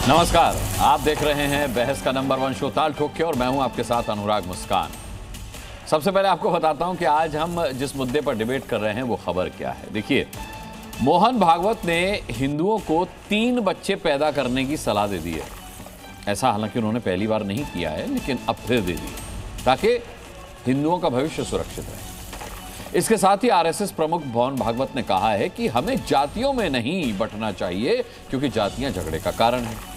नमस्कार, आप देख रहे हैं बहस का नंबर 1 शो ताल ठोक के और मैं हूं आपके साथ अनुराग मुस्कान। सबसे पहले आपको बताता हूं कि आज हम जिस मुद्दे पर डिबेट कर रहे हैं वो खबर क्या है। देखिए, मोहन भागवत ने हिंदुओं को 3 बच्चे पैदा करने की सलाह दे दी है। ऐसा हालांकि उन्होंने पहली बार नहीं किया है, लेकिन अब फिर दे दी ताकि हिंदुओं का भविष्य सुरक्षित रहे। इसके साथ ही आरएसएस प्रमुख मोहन भागवत ने कहा है कि हमें जातियों में नहीं बंटना चाहिए क्योंकि जातियां झगड़े का कारण है।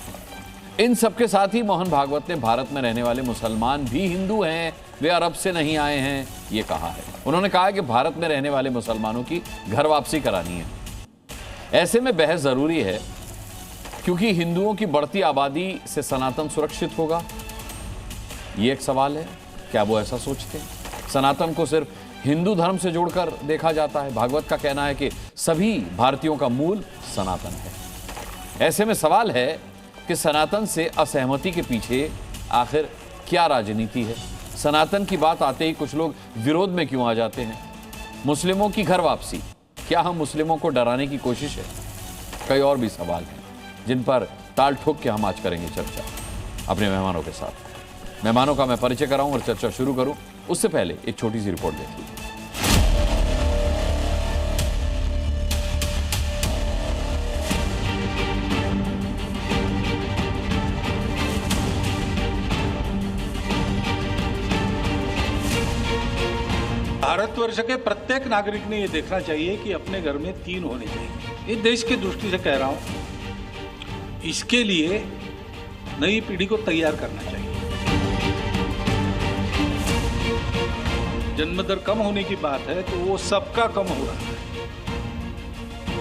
इन सबके साथ ही मोहन भागवत ने भारत में रहने वाले मुसलमान भी हिंदू हैं, वे अरब से नहीं आए हैं, ये कहा है। उन्होंने कहा कि भारत में रहने वाले मुसलमानों की घर वापसी करानी है। ऐसे में बहस जरूरी है क्योंकि हिंदुओं की बढ़ती आबादी से सनातन सुरक्षित होगा, ये एक सवाल है। क्या वो ऐसा सोचते हैं? सनातन को सिर्फ हिंदू धर्म से जोड़कर देखा जाता है। भागवत का कहना है कि सभी भारतीयों का मूल सनातन है। ऐसे में सवाल है कि सनातन से असहमति के पीछे आखिर क्या राजनीति है? सनातन की बात आते ही कुछ लोग विरोध में क्यों आ जाते हैं? मुस्लिमों की घर वापसी, क्या हम मुस्लिमों को डराने की कोशिश है? कई और भी सवाल हैं जिन पर ताल ठोक के हम आज करेंगे चर्चा अपने मेहमानों के साथ। मेहमानों का मैं परिचय कराऊं और चर्चा शुरू करूं उससे पहले एक छोटी सी रिपोर्ट देख लीजिए। भारतवर्ष के प्रत्येक नागरिक ने यह देखना चाहिए कि अपने घर में 3 होने चाहिए। ये देश की दृष्टि से कह रहा हूं। इसके लिए नई पीढ़ी को तैयार करना चाहिए। जन्म दर कम होने की बात है तो वो सबका कम हो रहा है।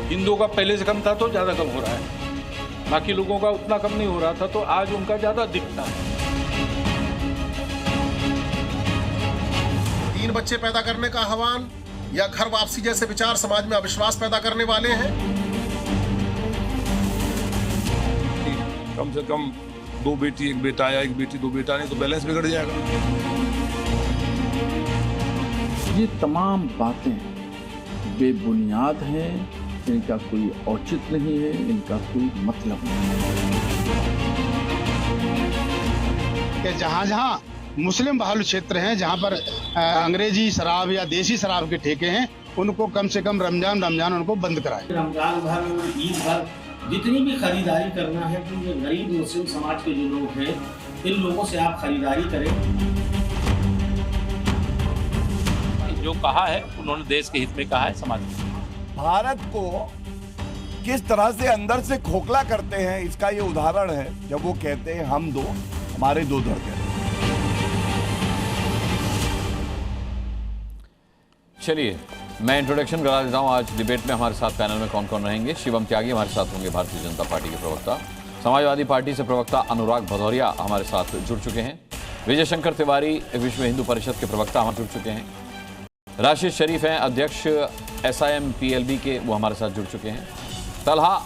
हिंदुओं का पहले से कम था तो ज्यादा कम हो रहा है, बाकी लोगों का उतना कम नहीं हो रहा था तो आज उनका ज्यादा दिखता है। 3 बच्चे पैदा करने का आह्वान या घर वापसी जैसे विचार समाज में अविश्वास पैदा करने वाले हैं। कम से कम 2 बेटी 1 बेटा या 1 बेटी 2 बेटा, नहीं तो बैलेंस बिगड़ जाएगा। ये तमाम बातें बेबुनियाद हैं, इनका कोई औचित्य नहीं है, इनका कोई मतलब नहीं है। कि जहाँ मुस्लिम बहुल क्षेत्र हैं, जहाँ पर अंग्रेजी शराब या देसी शराब के ठेके हैं, उनको कम से कम रमजान उनको बंद कराएं। रमजान भर, ईद भर जितनी भी खरीदारी करना है तो ये गरीब मुस्लिम समाज के जो लोग हैं, इन लोगों से आप खरीदारी करें। जो कहा है उन्होंने देश के हित में कहा है, समाज में। भारत को किस तरह से अंदर से खोखला करते हैं इसका ये उदाहरण है जब वो कहते हैं हम 2 हमारे 2 धड़कन। चलिए मैं इंट्रोडक्शन करा देता हूं। आज डिबेट में हमारे साथ पैनल में कौन कौन रहेंगे। शिवम त्यागी हमारे साथ होंगे, भारतीय जनता पार्टी के प्रवक्ता। समाजवादी पार्टी से प्रवक्ता अनुराग भदौरिया हमारे साथ जुड़ चुके हैं। विजय शंकर तिवारी विश्व हिंदू परिषद के प्रवक्ता हमारे जुड़ चुके हैं। राशिद शरीफ हैं अध्यक्ष SIM-PLB के, वो हमारे साथ जुड़ चुके हैं। तलहा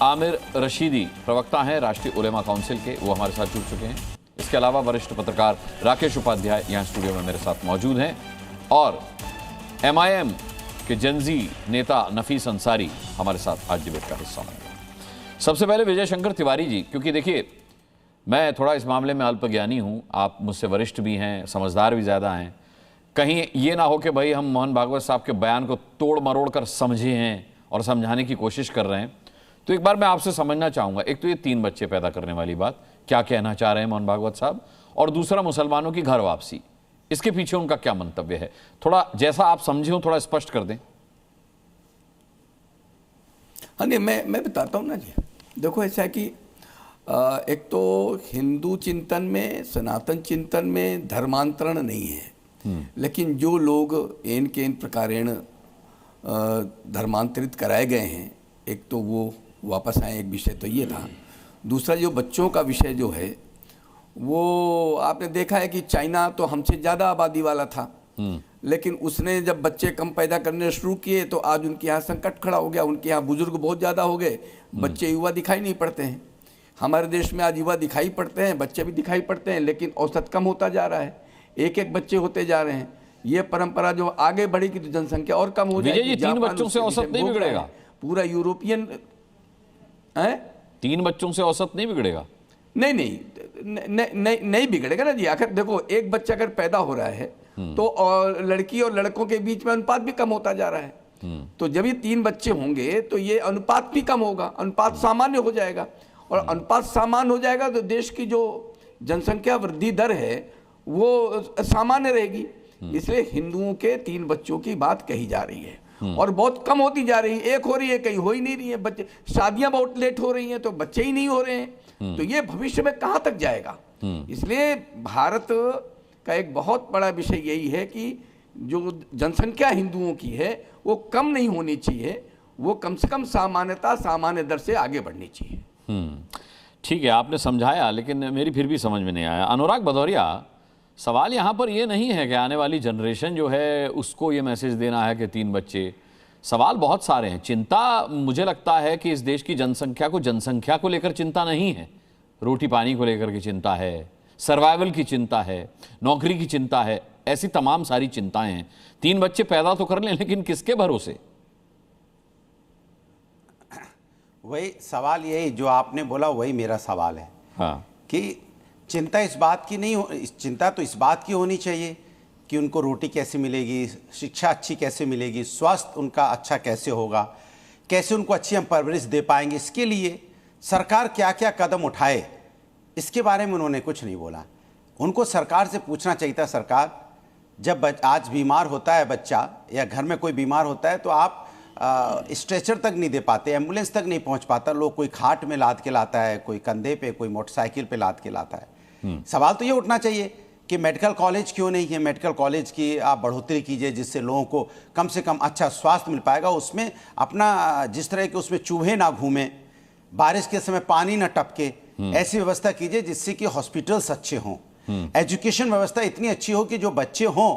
आमिर रशीदी प्रवक्ता हैं राष्ट्रीय उलेमा काउंसिल के, वो हमारे साथ जुड़ चुके हैं। इसके अलावा वरिष्ठ पत्रकार राकेश उपाध्याय यहाँ स्टूडियो में मेरे साथ मौजूद हैं और MIM के जनजी नेता नफीस अंसारी हमारे साथ आज डिबेट का हिस्सा होंगे। सबसे पहले विजय शंकर तिवारी जी, क्योंकि देखिए मैं थोड़ा इस मामले में अल्पज्ञानी हूँ, आप मुझसे वरिष्ठ भी हैं, समझदार भी ज़्यादा हैं। कहीं ये ना हो कि भाई हम मोहन भागवत साहब के बयान को तोड़ मरोड़ कर समझे हैं और समझाने की कोशिश कर रहे हैं। तो एक बार मैं आपसे समझना चाहूँगा, एक तो ये 3 बच्चे पैदा करने वाली बात, क्या कहना चाह रहे हैं मोहन भागवत साहब, और दूसरा मुसलमानों की घर वापसी, इसके पीछे उनका क्या मंतव्य है? थोड़ा जैसा आप समझे हो थोड़ा स्पष्ट कर दें। हाँ नहीं, मैं बताता हूँ ना जी। देखो ऐसा है कि एक तो हिंदू चिंतन में, सनातन चिंतन में धर्मांतरण नहीं है, लेकिन जो लोग इन प्रकारेण धर्मांतरित कराए गए हैं, एक तो वो वापस आए, एक विषय तो ये था। दूसरा जो बच्चों का विषय जो है वो आपने देखा है कि चाइना तो हमसे ज़्यादा आबादी वाला था, लेकिन उसने जब बच्चे कम पैदा करने शुरू किए तो आज उनके यहाँ संकट खड़ा हो गया। उनके यहाँ बुजुर्ग बहुत ज़्यादा हो गए, बच्चे युवा दिखाई नहीं पड़ते हैं। हमारे देश में आज युवा दिखाई पड़ते हैं, बच्चे भी दिखाई पड़ते हैं, लेकिन औसत कम होता जा रहा है, 1-1 बच्चे होते जा रहे हैं। ये परंपरा जो आगे बढ़ेगी तो जनसंख्या और कम हो जाएगी। 3 बच्चों से औसत नहीं बिगड़ेगा। पूरा यूरोपियन है, 3 बच्चों से औसत नहीं बिगड़ेगा? नहीं बिगड़ेगा ना जी। आखिर देखो, एक बच्चा अगर पैदा हो रहा है तो और लड़की और लड़कों के बीच में अनुपात भी कम होता जा रहा है। तो जब ये 3 बच्चे होंगे तो ये अनुपात भी कम होगा, अनुपात सामान्य हो जाएगा, और अनुपात सामान्य हो जाएगा तो देश की जो जनसंख्या वृद्धि दर है वो सामान्य रहेगी। इसलिए हिंदुओं के 3 बच्चों की बात कही जा रही है और बहुत कम होती जा रही है। एक हो रही है, कहीं हो ही नहीं रही है। बच्चे, शादियां बहुत लेट हो रही हैं तो बच्चे ही नहीं हो रहे हैं। तो ये भविष्य में कहां तक जाएगा? इसलिए भारत का एक बहुत बड़ा विषय यही है कि जो जनसंख्या हिंदुओं की है वो कम नहीं होनी चाहिए, वो कम से कम सामान्य दर से आगे बढ़नी चाहिए। ठीक है, आपने समझाया, लेकिन मेरी फिर भी समझ में नहीं आया। अनुराग भदौरिया, सवाल यहाँ पर ये नहीं है कि आने वाली जनरेशन जो है उसको ये मैसेज देना है कि 3 बच्चे। सवाल बहुत सारे हैं। चिंता मुझे लगता है कि इस देश की जनसंख्या को लेकर चिंता नहीं है, रोटी पानी को लेकर की चिंता है, सर्वाइवल की चिंता है, नौकरी की चिंता है, ऐसी तमाम सारी चिंताएं हैं। 3 बच्चे पैदा तो कर लें, लेकिन किसके भरोसे? वही सवाल, यही जो आपने बोला वही मेरा सवाल है। हाँ, कि चिंता इस बात की नहीं हो, चिंता तो इस बात की होनी चाहिए कि उनको रोटी कैसे मिलेगी, शिक्षा अच्छी कैसे मिलेगी, स्वास्थ्य उनका अच्छा कैसे होगा, कैसे उनको अच्छी हम परवरिश दे पाएंगे। इसके लिए सरकार क्या क्या कदम उठाए, इसके बारे में उन्होंने कुछ नहीं बोला। उनको सरकार से पूछना चाहिए था, सरकार जब आज बीमार होता है बच्चा या घर में कोई बीमार होता है तो आप स्ट्रेचर तक नहीं दे पाते, एम्बुलेंस तक नहीं पहुंच पाता, लोग कोई खाट में लाद के लाता है, कोई कंधे पे, कोई मोटरसाइकिल पे लाद के लाता है। सवाल तो ये उठना चाहिए कि मेडिकल कॉलेज क्यों नहीं है, मेडिकल कॉलेज की आप बढ़ोतरी कीजिए जिससे लोगों को कम से कम अच्छा स्वास्थ्य मिल पाएगा। उसमें अपना जिस तरह के उसमें चूहे ना घूमें, बारिश के समय पानी ना टपके, ऐसी व्यवस्था कीजिए जिससे कि हॉस्पिटल्स अच्छे हों, एजुकेशन व्यवस्था इतनी अच्छी हो कि जो बच्चे हों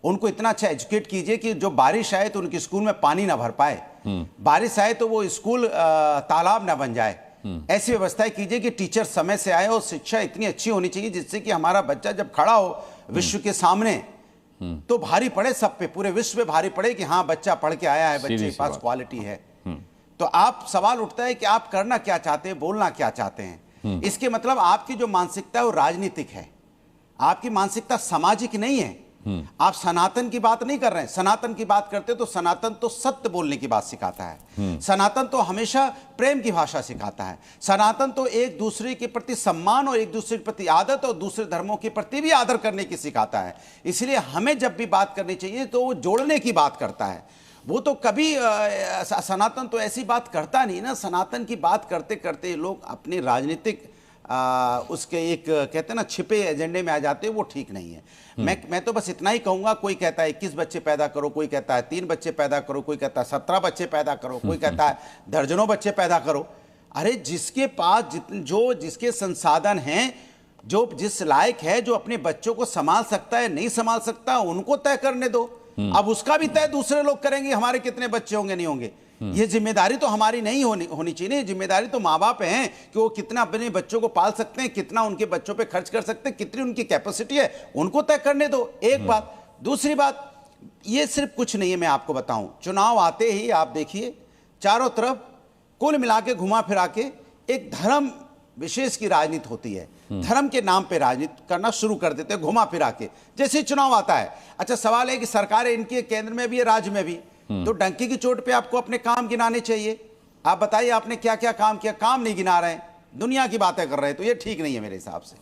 उनको इतना अच्छा एजुकेट कीजिए कि जो बारिश आए तो उनके स्कूल में पानी ना भर पाए, बारिश आए तो वो स्कूल तालाब ना बन जाए। ऐसी व्यवस्थाएं कीजिए कि टीचर समय से आए और शिक्षा इतनी अच्छी होनी चाहिए जिससे कि हमारा बच्चा जब खड़ा हो विश्व के सामने तो भारी पड़े, सब पे, पूरे विश्व में भारी पड़े कि हाँ बच्चा पढ़ के आया है, बच्चे के पास क्वालिटी है। तो आप सवाल उठता है कि आप करना क्या चाहते हैं, बोलना क्या चाहते हैं। इसके मतलब आपकी जो मानसिकता है वो राजनीतिक है, आपकी मानसिकता सामाजिक नहीं है। आप सनातन की बात नहीं कर रहे हैं। सनातन की बात करते तो सनातन तो सत्य बोलने की बात सिखाता है, सनातन तो हमेशा प्रेम की भाषा सिखाता है, सनातन तो एक दूसरे के प्रति सम्मान और एक दूसरे के प्रति आदत और दूसरे धर्मों के प्रति भी आदर करने की सिखाता है। इसलिए हमें जब भी बात करनी चाहिए तो वो जोड़ने की बात करता है। वो तो कभी सनातन तो ऐसी बात करता नहीं ना। सनातन की बात करते करते लोग अपने राजनीतिक उसके एक कहते हैं ना छिपे एजेंडे में आ जाते हैं, वो ठीक नहीं है। मैं तो बस इतना ही कहूंगा, कोई कहता है 21 बच्चे पैदा करो, कोई कहता है 3 बच्चे पैदा करो, कोई कहता है 17 बच्चे पैदा करो, कोई कहता है दर्जनों बच्चे पैदा करो। अरे जिसके पास जो जिसके संसाधन हैं, जो जिस लायक है, जो अपने बच्चों को संभाल सकता है, नहीं संभाल सकता, उनको तय करने दो। अब उसका भी तय दूसरे लोग करेंगे हमारे कितने बच्चे होंगे नहीं होंगे। ये जिम्मेदारी तो हमारी नहीं होनी चाहिए। जिम्मेदारी तो माँ बाप हैं कि वो कितना अपने बच्चों को पाल सकते हैं, कितना उनके बच्चों पे खर्च कर सकते हैं, कितनी उनकी कैपेसिटी है, उनको तय करने दो। एक बात। दूसरी बात, ये सिर्फ कुछ नहीं है, मैं आपको बताऊं, चुनाव आते ही आप देखिए चारों तरफ कुल मिला के घुमा फिरा के एक धर्म विशेष की राजनीति होती है। धर्म के नाम पे राजनीति करना शुरू कर देते हैं घुमा फिरा के, जैसे चुनाव आता है। अच्छा, सवाल है कि सरकारें इनके केंद्र में भी है, राज्य में भी, तो डंकी की चोट पे आपको अपने काम गिनाने चाहिए। आप बताइए आपने क्या क्या काम किया, काम नहीं गिना रहे हैं, दुनिया की बातें कर रहे हैं, तो ये ठीक नहीं है मेरे हिसाब से।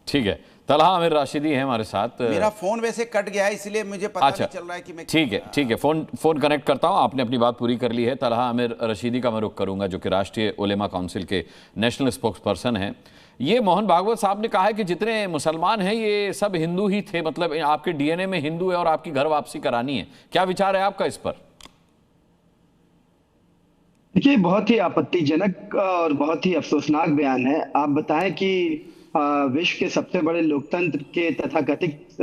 ठीक है, तलहा आमिर राशिदी है हमारे साथ। मेरा फोन वैसे कट गया है इसलिए मुझे पता नहीं चल रहा है कि मैं ठीक है, फोन कनेक्ट करता हूं। आपने अपनी बात पूरी कर ली है। तलहा आमिर रशीदी का मैं रुख करूंगा, जो कि राष्ट्रीय उलेमा काउंसिल के नेशनल स्पोक्स पर्सन हैं। ये मोहन भागवत साहब ने कहा है कि जितने मुसलमान हैं ये सब हिंदू ही थे, मतलब आपके डीएनए में हिंदू है और आपकी घर वापसी करानी है। क्या विचार है आपका इस पर? देखिए, बहुत ही आपत्तिजनक और बहुत ही अफसोसनाक बयान है। आप बताएं कि विश्व के सबसे बड़े लोकतंत्र के तथाकथित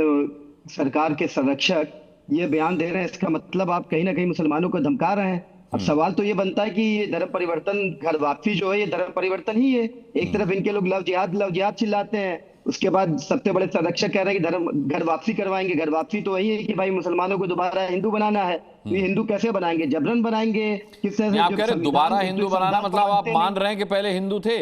सरकार के संरक्षक ये बयान दे रहे हैं, इसका मतलब आप कहीं ना कहीं मुसलमानों को धमका रहे हैं। अब सवाल तो ये बनता है कि ये धर्म परिवर्तन, घर वापसी जो है, ये धर्म परिवर्तन ही है। एक तरफ इनके लोग लव जिहाद चिल्लाते हैं, उसके बाद सबसे बड़े संरक्षक कह रहे हैं कि धर्म घर वापसी करवाएंगे। घर वापसी तो वही है कि भाई मुसलमानों को दोबारा हिंदू बनाना है। तो ये हिंदू कैसे बनाएंगे? जबरन बनाएंगे? किस तरह से? आप कह रहे दोबारा हिंदू बनाना, मतलब आप मान रहे हैं कि पहले हिंदू थे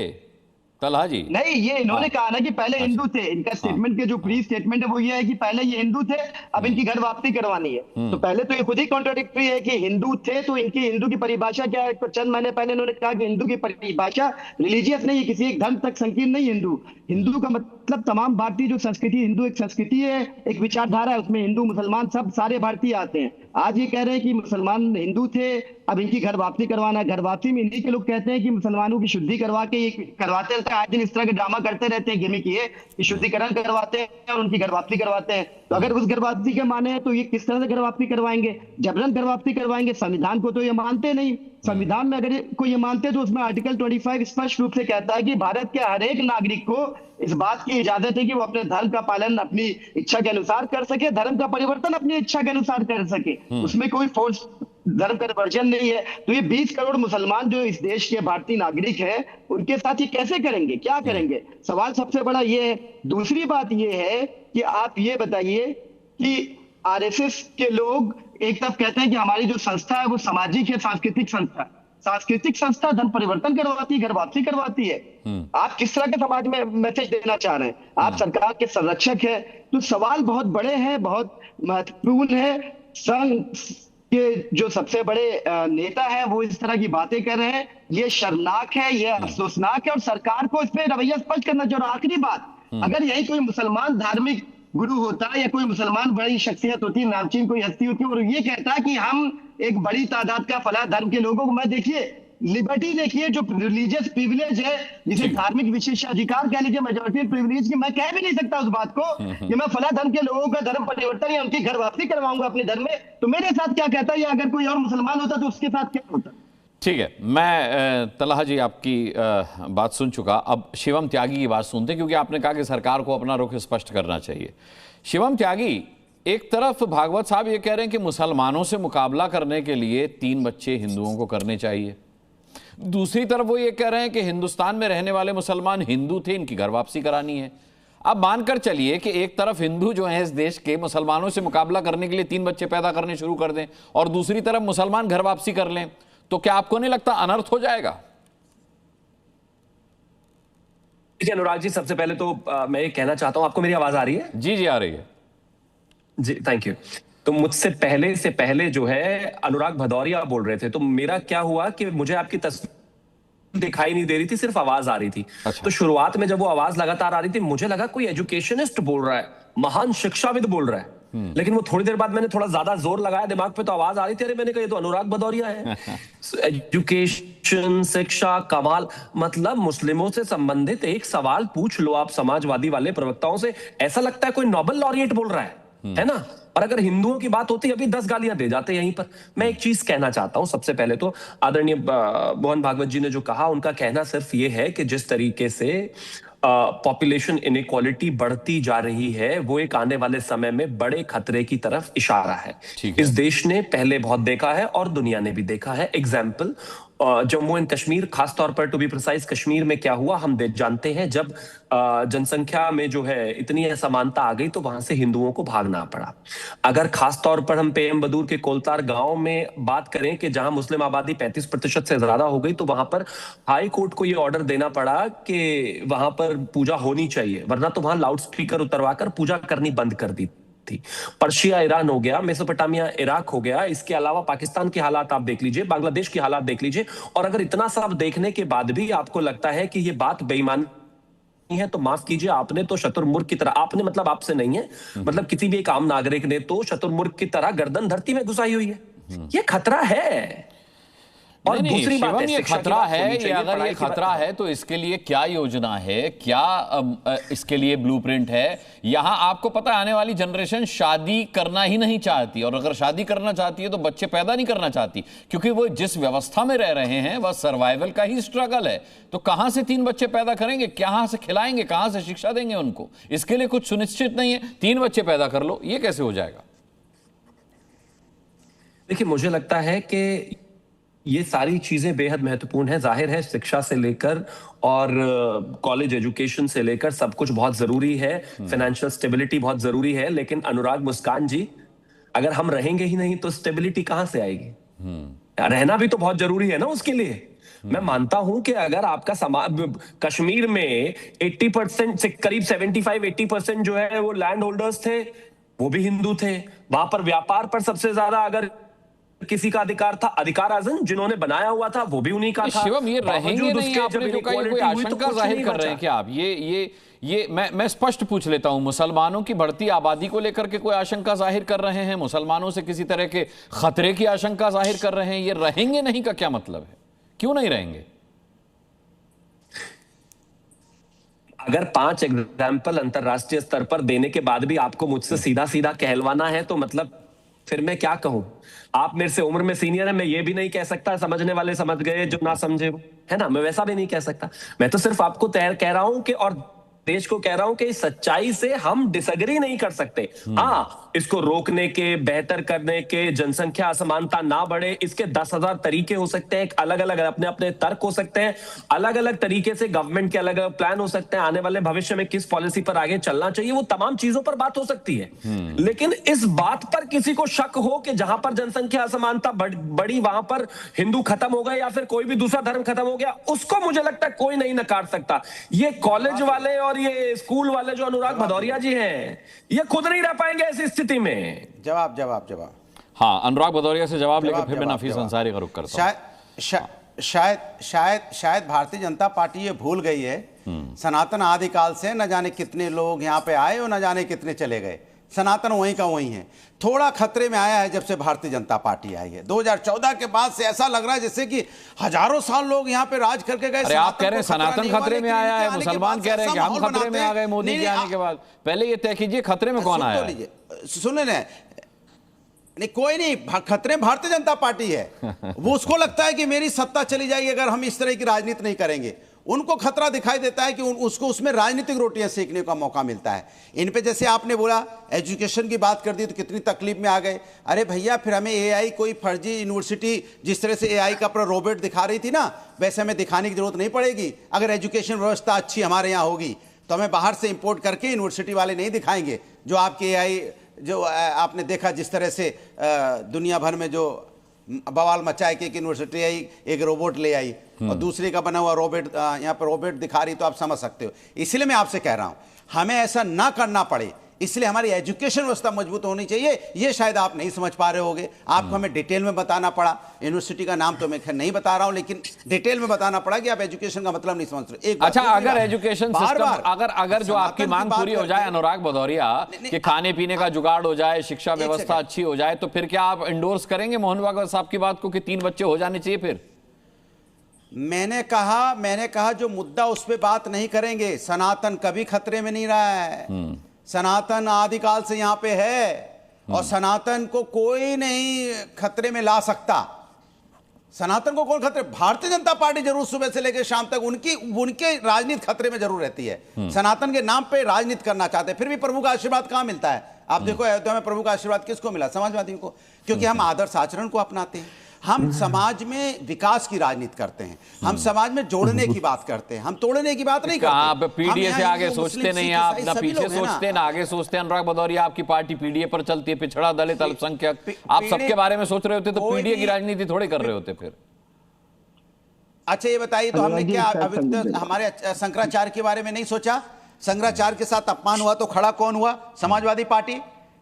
तलहा जी? नहीं, ये इन्होंने कहा ना कि पहले हिंदू थे। इनका स्टेटमेंट के जो प्री स्टेटमेंट है वो ये है कि पहले ये हिंदू थे, अब इनकी घर वापसी करवानी है। तो पहले तो ये खुद ही कॉन्ट्राडिक्टरी है कि हिंदू थे, तो इनकी हिंदू की परिभाषा क्या है? तो चंद महीने पहले इन्होंने कहा कि हिंदू की परिभाषा रिलीजियस नहीं है, किसी एक धर्म तक संकीर्ण नहीं। हिंदू हिंदू का मतलब तमाम भारतीय जो संस्कृति, हिंदू एक संस्कृति है, एक विचारधारा है, उसमें हिंदू मुसलमान सब सारे भारतीय आते हैं। आज ये कह रहे हैं कि मुसलमान हिंदू थे, अब इनकी घर वापसी करवाना है। घर वापसी में इन्हीं के लोग कहते हैं कि मुसलमानों की शुद्धि करवा के ये करवाते रहते हैं। आज दिन इस तरह के ड्रामा करते रहते हैं, गिमिक ये कि शुद्धिकरण करवाते हैं और उनकी घर वापसी करवाते हैं। तो अगर उस घर वापसी के माने तो ये किस तरह से घर वापसी करवाएंगे? जबरन घर वापसी करवाएंगे? संविधान को तो ये मानते नहीं। संविधान में अगर कोई ये मानते तो उसमें आर्टिकल 25 स्पष्ट रूप से कहता है कि भारत के हर एक नागरिक को इस बात की इजाजत है कि वो अपने धर्म का पालन अपनी इच्छा के अनुसार कर सके, धर्म का परिवर्तन अपनी इच्छा के अनुसार कर सके। उसमें कोई फोर्स धर्म कन्वर्जन नहीं है। तो ये 20 करोड़ मुसलमान जो इस देश के भारतीय नागरिक हैं, उनके साथ ये कैसे करेंगे? क्या करेंगे? सवाल सबसे बड़ा ये है। दूसरी बात ये है कि आप ये बताइए कि आरएसएस के लोग एक तरफ कहते हैं कि हमारी जो संस्था है वो सामाजिक है, सांस्कृतिक संस्था। सांस्कृतिक संस्था धर्म परिवर्तन करवाती है, घर वापसी करवाती है। आप किस तरह के समाज में मैसेज देना चाह रहे हैं? आप सरकार के संरक्षक है। तो सवाल बहुत बड़े हैं, बहुत महत्वपूर्ण है। संघ के जो सबसे बड़े नेता है वो इस तरह की बातें कर रहे हैं, ये शर्मनाक है, ये अफसोसनाक है और सरकार को इस पे रवैया स्पष्ट करना चाहिए। और आखिरी बात, अगर यही कोई मुसलमान धार्मिक गुरु होता है या कोई मुसलमान बड़ी शख्सियत होती, नामचीन कोई हस्ती होती और ये कहता कि हम एक बड़ी तादाद का फलां धर्म के लोगों को, मैं देखिए लिबर्टी देखिए जो रिलीजियस प्रिविलेज है, जिसे धार्मिक विशेषाधिकार कह लीजिए, मेजॉरिटी प्रिविलेज की, मैं कह भी नहीं सकता उस बात को कि मैं फलां धर्म के लोगों का धर्म परिवर्तन या उनकी घर वापसी करवाऊंगा अपने धर्म में। तो मेरे साथ क्या कहता है, या अगर कोई और मुसलमान होता तो उसके साथ क्या होता? ठीक है, मैं तलहा जी आपकी बात सुन चुका। अब शिवम त्यागी की बात सुनते हैं, क्योंकि आपने कहा कि सरकार को अपना रुख स्पष्ट करना चाहिए। शिवम त्यागी, एक तरफ भागवत साहब ये कह रहे हैं कि मुसलमानों से मुकाबला करने के लिए 3 बच्चे हिंदुओं को करने चाहिए, दूसरी तरफ वो ये कह रहे हैं कि हिंदुस्तान में रहने वाले मुसलमान हिंदू थे, इनकी घर वापसी करानी है। अब मानकर चलिए कि एक तरफ हिंदू जो है इस देश के मुसलमानों से मुकाबला करने के लिए 3 बच्चे पैदा करने शुरू कर दें और दूसरी तरफ मुसलमान घर वापसी कर लें, तो क्या आपको नहीं लगता अनर्थ हो जाएगा? देखिए अनुराग जी, सबसे पहले तो मैं ये कहना चाहता हूं, आपको मेरी आवाज आ रही है? जी जी आ रही है जी, थैंक यू। तो मुझसे पहले जो है अनुराग भदौरिया बोल रहे थे, तो मेरा क्या हुआ कि मुझे आपकी तस्वीर दिखाई नहीं दे रही थी, सिर्फ आवाज आ रही थी। तो शुरुआत में जब वो आवाज लगातार आ रही थी, मुझे लगा कोई एजुकेशनिस्ट बोल रहा है, महान शिक्षाविद बोल रहा है। लेकिन वो थोड़ी देर बाद मैंने थोड़ा ज्यादा जोर लगाया दिमाग पे, तो आवाज आ रही थी, अरे मैंने कहा ये तो अनुराग भदौरिया है। एजुकेशन, शिक्षा, कमाल, मतलब मुस्लिमों से संबंधित एक सवाल पूछ लो आप समाजवादी वाले प्रवक्ताओं से, ऐसा लगता है कोई नोबेल लॉरिएट बोल रहा है ना? और अगर हिंदुओं की बात होती, अभी 10 गालियां दे जाते यहीं पर। मैं एक चीज कहना चाहता हूं, सबसे पहले तो आदरणीय मोहन भागवत जी ने जो कहा, उनका कहना सिर्फ ये है कि जिस तरीके से पॉपुलेशन इनइक्वालिटी बढ़ती जा रही है, वो एक आने वाले समय में बड़े खतरे की तरफ इशारा है। इस देश ने पहले बहुत देखा है और दुनिया ने भी देखा है। एग्जाम्पल जम्मू एंड कश्मीर, खासतौर पर टू बी प्रिसाइज कश्मीर में क्या हुआ हम जानते हैं। जब जनसंख्या में जो है इतनी असमानता आ गई तो वहां से हिंदुओं को भागना पड़ा। अगर खासतौर पर हम पेम बदूर के कोलतार गांव में बात करें कि जहां मुस्लिम आबादी 35% से ज्यादा हो गई, तो वहां पर हाई कोर्ट को यह ऑर्डर देना पड़ा कि वहां पर पूजा होनी चाहिए, वरना तो वहां लाउड स्पीकर उतरवाकर पूजा करनी बंद कर दी थी। पर्शिया ईरान हो गया, मेसोपोटामिया इराक हो गया, इसके अलावा पाकिस्तान के हालात आप देख लीजिए, बांग्लादेश के हालात देख लीजिए। और अगर इतना सब देखने के बाद भी आपको लगता है कि ये बात बेईमानी है, तो माफ कीजिए, आपने तो शतुर्मुर्ग की तरह, आपने मतलब आपसे नहीं है, मतलब किसी भी एक आम नागरिक ने तो शतुर्मुर्ग की तरह गर्दन धरती में घुसाई हुई है। ये खतरा है। और दूसरी बात है, ये खतरा है, ये अगर ये खतरा है तो इसके लिए क्या योजना है, क्या इसके लिए ब्लूप्रिंट है? यहां आपको पता है आने वाली जनरेशन शादी करना ही नहीं चाहती, और अगर शादी करना चाहती है तो बच्चे पैदा नहीं करना चाहती, क्योंकि वो जिस व्यवस्था में रह रहे हैं वह सर्वाइवल का ही स्ट्रगल है। तो कहां से 3 बच्चे पैदा करेंगे, कहां से खिलाएंगे, कहां से शिक्षा देंगे उनको? इसके लिए कुछ सुनिश्चित नहीं है। 3 बच्चे पैदा कर लो, ये कैसे हो जाएगा? देखिए, मुझे लगता है कि ये सारी चीजें बेहद महत्वपूर्ण है। जाहिर है शिक्षा से लेकर और कॉलेज एजुकेशन से लेकर सब कुछ बहुत जरूरी है, फाइनेंशियल स्टेबिलिटी बहुत जरूरी है, लेकिन अनुराग मुस्कान जी, अगर हम रहेंगे ही नहीं तो स्टेबिलिटी कहां से आएगी? रहना भी तो बहुत जरूरी है ना उसके लिए। मैं मानता हूं कि अगर आपका समाज कश्मीर में 80% से करीब 75-80% जो है वो लैंड होल्डर्स थे, वो भी हिंदू थे। वहां पर व्यापार पर सबसे ज्यादा अगर किसी का अधिकार था, अधिकार आजम जिन्होंने बनाया हुआ था वो भी उन्हीं का था। शिवम, ये रहेंगे नहीं, आपने जो कहा, कोई आशंका जाहिर कर रहे हैं क्या आप? ये मैं स्पष्ट पूछ लेता हूं, मुसलमानों की बढ़ती आबादी को लेकर के कोई आशंका जाहिर कर रहे हैं? मुसलमानों से किसी तरह के खतरे की आशंका जाहिर कर रहे हैं? ये रहेंगे नहीं का क्या मतलब है? क्यों नहीं रहेंगे? अगर 5 एग्जाम्पल अंतरराष्ट्रीय स्तर पर देने के बाद भी आपको मुझसे सीधा सीधा कहलवाना है तो मतलब फिर मैं क्या कहूं? आप मेरे से उम्र में सीनियर है, मैं ये भी नहीं कह सकता समझने वाले समझ गए, जो ना समझे है ना, मैं वैसा भी नहीं कह सकता। मैं तो सिर्फ आपको कह रहा हूं कि, और देश को कह रहा हूं कि इस सच्चाई से हम डिसएग्री नहीं कर सकते। हाँ, इसको रोकने के, बेहतर करने के, जनसंख्या असमानता ना बढ़े, इसके 10,000 तरीके हो सकते हैं, अलग अलग अपने अपने तर्क हो सकते हैं, अलग अलग तरीके से गवर्नमेंट के अलग अलग प्लान हो सकते हैं, आने वाले भविष्य में किस पॉलिसी पर आगे चलना चाहिए, वो तमाम चीजों पर बात हो सकती है। लेकिन इस बात पर किसी को शक हो कि जहां पर जनसंख्या असमानता बढ़ी वहां पर हिंदू खत्म हो गए या फिर कोई भी दूसरा धर्म खत्म हो गया, उसको मुझे लगता है कोई नहीं नकार सकता। ये कॉलेज वाले और ये स्कूल वाले जो अनुराग भदौरिया जी हैं, ये खुद नहीं रह पाएंगे ऐसी स्थिति में। जवाब। हाँ, अनुराग भदौरिया से जवाब लेकर फिर मैं नफीस अंसारी का रुख करता हूं। शायद भारतीय जनता पार्टी ये भूल गई है, सनातन आदिकाल से न जाने कितने लोग यहाँ पे आए और न जाने कितने चले गए, सनातन वहीं का वहीं है। थोड़ा खतरे में आया है जब से भारतीय जनता पार्टी आई है। 2014 के बाद से ऐसा लग रहा है जैसे कि हजारों साल लोग यहाँ पे राज करके गए। अरे आप कह रहे हैं सनातन खतरे में आया है, मुसलमान कह रहे हैं कि हम खतरे में आ गए मोदी के आने के बाद। पहले ये तय कीजिए खतरे में कौन आया है? सुन लें, नहीं कोई नहीं, खतरे में भारतीय जनता पार्टी है। वो उसको लगता है कि मेरी सत्ता चली जाएगी अगर हम इस तरह की राजनीति नहीं करेंगे। उनको खतरा दिखाई देता है कि उसको उसमें राजनीतिक रोटियां सेकने का मौका मिलता है। इन पे जैसे आपने बोला एजुकेशन की बात कर दी तो कितनी तकलीफ में आ गए। अरे भैया, फिर हमें एआई कोई फर्जी यूनिवर्सिटी जिस तरह से एआई का अपना रोबोट दिखा रही थी ना, वैसे हमें दिखाने की जरूरत नहीं पड़ेगी। अगर एजुकेशन व्यवस्था अच्छी हमारे यहाँ होगी तो हमें बाहर से इंपोर्ट करके यूनिवर्सिटी वाले नहीं दिखाएंगे। जो आपके एआई, जो आपने देखा जिस तरह से दुनिया भर में जो बवाल मचाए कि एक यूनिवर्सिटी आई, एक रोबोट ले आई और दूसरे का बना हुआ रोबोट यहाँ पर रोबोट दिखा रही, तो आप समझ सकते हो। इसलिए मैं आपसे कह रहा हूं हमें ऐसा ना करना पड़े, इसलिए हमारी एजुकेशन व्यवस्था मजबूत होनी चाहिए। ये शायद आप नहीं समझ पा रहे होंगे, आपको हमें डिटेल में बताना पड़ा। यूनिवर्सिटी का नाम तो मैं खैर नहीं बता रहा हूं, लेकिन डिटेल में बताना पड़ा कि आप एजुकेशन का मतलब नहीं समझ रहे। अच्छा, अगर एजुकेशन सिस्टम, अगर जो आपकी मांग पूरी हो जाए अनुराग भदौरिया, कि खाने पीने का जुगाड़ हो जाए, शिक्षा व्यवस्था अच्छी हो जाए, तो फिर क्या आप इंडोर्स करेंगे मोहन भागवत साहब की बात को कि 3 बच्चे हो जाने चाहिए? फिर मैंने कहा जो मुद्दा उस पर बात नहीं करेंगे। सनातन कभी खतरे में नहीं रहा है, सनातन आदिकाल से यहां पे है और सनातन को कोई नहीं खतरे में ला सकता। सनातन को कौन खतरे? भारतीय जनता पार्टी जरूर सुबह से लेकर शाम तक उनके राजनीति खतरे में जरूर रहती है। सनातन के नाम पे राजनीति करना चाहते हैं, फिर भी प्रभु का आशीर्वाद कहां मिलता है? आप देखो अयोध्या में प्रभु का आशीर्वाद किसको मिला? समाजवादियों को, क्योंकि हम आदर्श आचरण को अपनाते हैं। हम समाज में विकास की राजनीति करते हैं, हम समाज में जोड़ने की बात करते हैं, हम तोड़ने की बात नहीं करते। आप पीडीए से आगे सोचते नहीं, आप ना पीछे सोचते ना आगे सोचते। अनुराग भदौरिया, आपकी पार्टी पीडीए पर चलती है, पिछड़ा दलित अल्पसंख्यक, आप सबके बारे में सोच रहे होते तो पीडीए की राजनीति थोड़े कर रहे होते फिर। अच्छा ये बताइए, तो हमने क्या हमारे शंकराचार्य के बारे में नहीं सोचा? शंकराचार्य के साथ अपमान हुआ तो खड़ा कौन हुआ? समाजवादी पार्टी।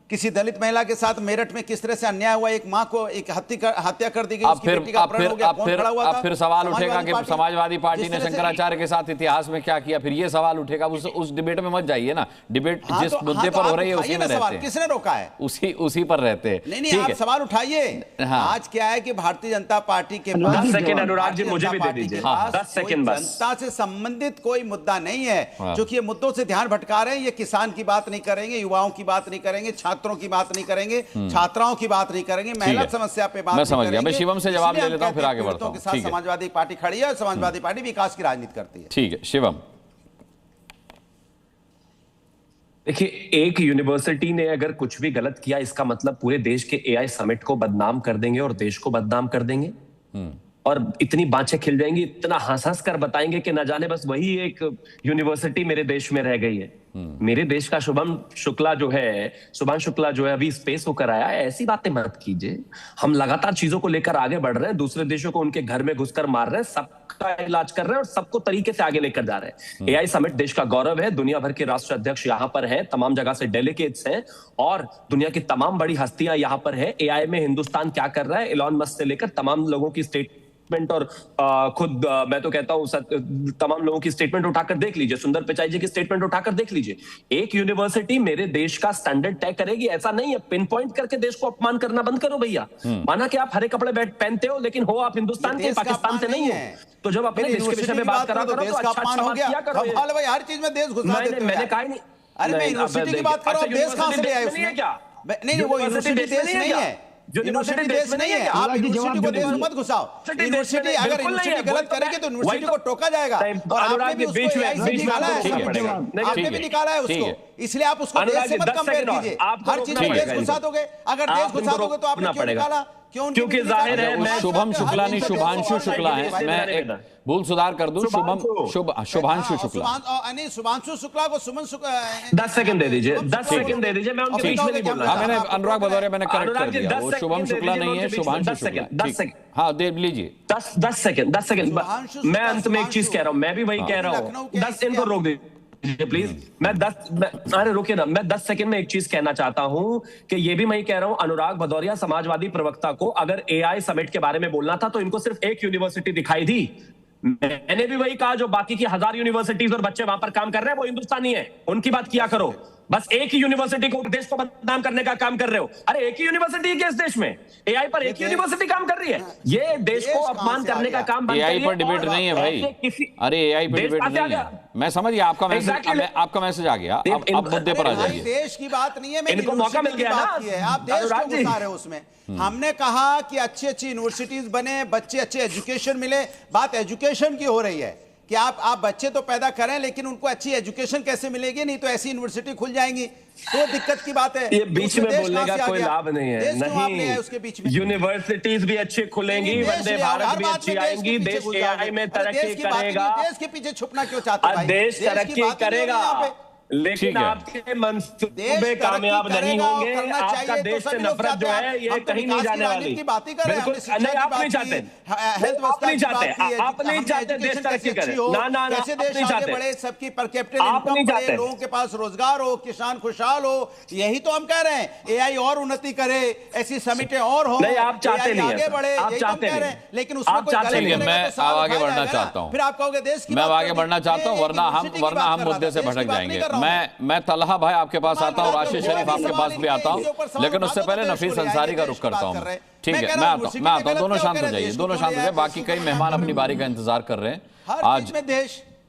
किसी दलित महिला के साथ मेरठ में किस तरह से अन्याय हुआ, एक मां को एक हत्या कर दी गई, उसकी बेटी का अपहरण हो गया, कौन खड़ा हुआ था? अब फिर सवाल उठेगा कि समाजवादी पार्टी ने शंकराचार्य के साथ इतिहास में क्या किया, फिर ये सवाल उठेगा। उस डिबेट में मत जाइए ना, डिबेट जिस मुद्दे पर हो रही है उसी में रहते हैं। किसने रोका है? उसी पर रहते हैं। नहीं, आप सवाल उठाइए। आज क्या है कि भारतीय जनता पार्टी के पास 10 सेकंड अनुराग जी मुझे भी दे दीजिए, 10 सेकंड बस। जनता से संबंधित कोई मुद्दा नहीं है, क्योंकि ये मुद्दों से ध्यान भटका रहे हैं। ये किसान की बात नहीं करेंगे, युवाओं की बात नहीं करेंगे, छात्रों की बात नहीं करेंगे, छात्राओं की बात नहीं करेंगे, महिला समस्या पे बात नहीं करेंगे। मैं शिवम से जवाब ले लेता हूं, फिर आगे बढ़ता हूं। ठीक है, समाजवादी पार्टी खड़ी है और समाजवादी पार्टी विकास की राजनीति करती है। ठीक है शिवम। देखिए, एक यूनिवर्सिटी ने अगर कुछ भी गलत किया, इसका मतलब पूरे देश के एआई समिट को बदनाम कर देंगे और देश को बदनाम कर देंगे? और इतनी बाँछें खिल जाएंगी, इतना हंस-हंस कर बताएंगे कि न जाने बस वही एक यूनिवर्सिटी मेरे देश में रह गई है। मेरे देश का शुभांशु शुक्ला जो है अभी स्पेस होकर आया है, ऐसी बातें मत कीजिए। हम लगातार चीजों को लेकर आगे बढ़ रहे हैं, दूसरे देशों को उनके घर में घुसकर मार रहे हैं, सबका इलाज कर रहे हैं और सबको तरीके से आगे लेकर जा रहे हैं। एआई समिट देश का गौरव है, दुनिया भर के राष्ट्र अध्यक्ष यहाँ पर हैं, तमाम जगह से डेलीगेट्स हैं और दुनिया की तमाम बड़ी हस्तियां यहाँ पर है। एआई में हिंदुस्तान क्या कर रहा है, एलॉन मस्क से लेकर तमाम लोगों की स्टेटमेंट और खुद मैं तो कहता हूं तमाम लोगों की स्टेटमेंट उठाकर देख लीजिए, सुंदर पिचाई जी की स्टेटमेंट उठाकर देख लीजिए। एक यूनिवर्सिटी मेरे देश का स्टैंडर्ड तय करेगी, ऐसा नहीं है। पिन पॉइंट करके देश को अपमान करना बंद करो भैया। माना कि आप हरे कपड़े पहनते हो, लेकिन हो आप हिंदुस्तान के, पाकिस्तान से नहीं हो। तो जब अपने देश के विषय में बात करा करो तो अच्छा बात किया करो। भाई हर चीज में देश घुसा देते हो। मैंने कहा नहीं। अरे मैं यूनिवर्सिटी की बात कर रहा हूं, देश कहां से ले आए उसमें? नहीं, वो यूनिवर्सिटी देश नहीं है। यूनिवर्सिटी देश नहीं है। आप यूनिवर्सिटी को देश में मत घुसाओ। यूनिवर्सिटी अगर यूनिवर्सिटी गलत करेगी तो यूनिवर्सिटी को टोका जाएगा। और आपने भी उसको एआई से निकाला है, आपने भी निकाला है उसको, इसलिए आप उसको देश से मत कंपेयर कीजिए। हर चीज में देश घुसा दोगे, अगर देश घुसा दोगे तो आपने क्यों निकाला? क्योंकि जाहिर है मैं शुभम शुक्ला नहीं शुभांशु शुक्ला है। मैं एक भूल सुधार कर दूं, शुभांशु शुक्ला नहीं, शुभांशु शुक्ला को सुमन शुक्ला। 10 सेकंड दे दीजिए, 10 सेकंड दे दीजिए, मैं उनके बीच में नहीं बोल रहा। मैंने अनुराग भदौरिया मैंने करेक्ट कर दिया, वो शुभम शुक्ला नहीं है, शुभांशु शुक्ला। 10 सेकंड, हाँ दे लीजिए। 10 सेकंड। मैं अंत में एक चीज कह रहा हूं, मैं भी वही कह रहा हूं। 10 इनको रोक दे प्लीज। अरे रुकिए ना, मैं 10 सेकंड में एक चीज कहना चाहता हूं कि ये भी मैं कह रहा हूं, अनुराग भदौरिया समाजवादी प्रवक्ता को अगर एआई समिट के बारे में बोलना था तो इनको सिर्फ एक यूनिवर्सिटी दिखाई दी। मैंने भी वही कहा, जो बाकी की 1000 यूनिवर्सिटीज और बच्चे वहां पर काम कर रहे हैं वो हिंदुस्तानी है, उनकी बात किया करो। बस एक ही यूनिवर्सिटी को देश को बदनाम करने का काम कर रहे हो। अरे एक ही यूनिवर्सिटी है इस देश में, एआई पर एक ही यूनिवर्सिटी काम कर रही है। ये देश को अपमान करने का काम बंद करिए। एआई पर डिबेट नहीं है भाई। अरे एआई पर डिबेट नहीं है। मैं समझ गया आपका मैसेज, आपका मैसेज आ गया। अब मुद्दे पर आ जाइए। देश की बात नहीं है, इनको मौका मिल गया ना, आप देश को घुसा रहे हो उसमें। हमने कहा कि अच्छी अच्छी यूनिवर्सिटीज बने, बच्चे अच्छे एजुकेशन मिले। बात एजुकेशन की हो रही है कि आप बच्चे तो पैदा करें, लेकिन उनको अच्छी एजुकेशन कैसे मिलेगी? नहीं तो ऐसी यूनिवर्सिटी खुल जाएंगी, तो दिक्कत की बात है। ये बीच में बोलने का कोई लाभ नहीं है। नहीं, उसके बीच में यूनिवर्सिटीज भी अच्छी खुलेंगी, वंदे भारत भी अच्छी आएंगी, देश एआई में तरक्की करेगा। देश के पीछे छुपना क्यों चाहते हैं? देश तरक्की करेगा, लेकिन आपके मंसूबे कामयाब नहीं होंगे। आपका देश से नफरत जो है ये कहीं नहीं जाने वाली। बिल्कुल नहीं, आप नहीं चाहते, आप नहीं चाहते, आप नहीं चाहते देश तरक्की करे। ना ना ना, कैसे देश आगे बढ़े, सबकी पर कैपिटल इनकम बढ़े, लोगों के पास रोजगार हो, किसान खुशहाल हो, यही तो हम कह रहे हैं। एआई और उन्नति करे, ऐसी समिटें और हो, नहीं आप चाहते नहीं, आगे बढ़े, आप चाहते नहीं, लेकिन उसमें कोई ठीक है, मैं आगे बढ़ना चाहता हूँ। फिर आप कहोगे देश की, मैं आगे बढ़ना चाहता हूँ, वरना हम मुद्दे से भटक जाएंगे। मैं तलहा भाई आपके पास आता हूँ, राशिद शरीफ आपके पास भी आता हूँ, लेकिन उससे पहले नफीस अंसारी का रुख करता हूँ। ठीक है, मैं आता हूँ। दोनों शांत हो जाइए, दोनों शांत हो जाइए। बाकी कई मेहमान अपनी बारी का इंतजार कर रहे हैं।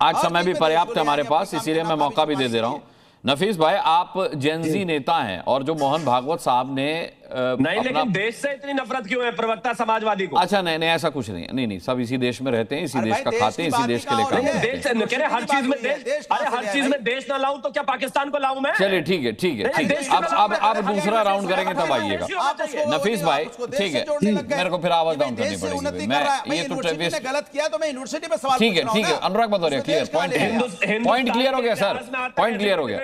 आज समय भी पर्याप्त है हमारे पास, इसीलिए मैं मौका भी दे दे रहा हूँ। नफीस भाई, आप जेनजी नेता हैं और जो मोहन भागवत साहब ने नहीं, लेकिन देश से इतनी नफरत क्यों है प्रवक्ता समाजवादी को? अच्छा नहीं, ऐसा कुछ नहीं। नहीं, सब इसी देश में रहते हैं, इसी देश का खाते हैं, इसी देश के लिए काम करते हैं। हर चीज में देश, अरे हर चीज में देश ना लाऊं तो क्या पाकिस्तान को लाऊं मैं? चलिए ठीक है। अब दूसरा राउंड करेंगे तब आइएगा। नफीस भाई ठीक है, मेरे को फिर आवाज डाउन करनी पड़ेगी। मैं ये तो गलत किया तो मैं यूनिवर्सिटी पे सवाल, ठीक है। अनुराग भदौरिया क्लियर, पॉइंट क्लियर हो गया सर, पॉइंट क्लियर हो गया।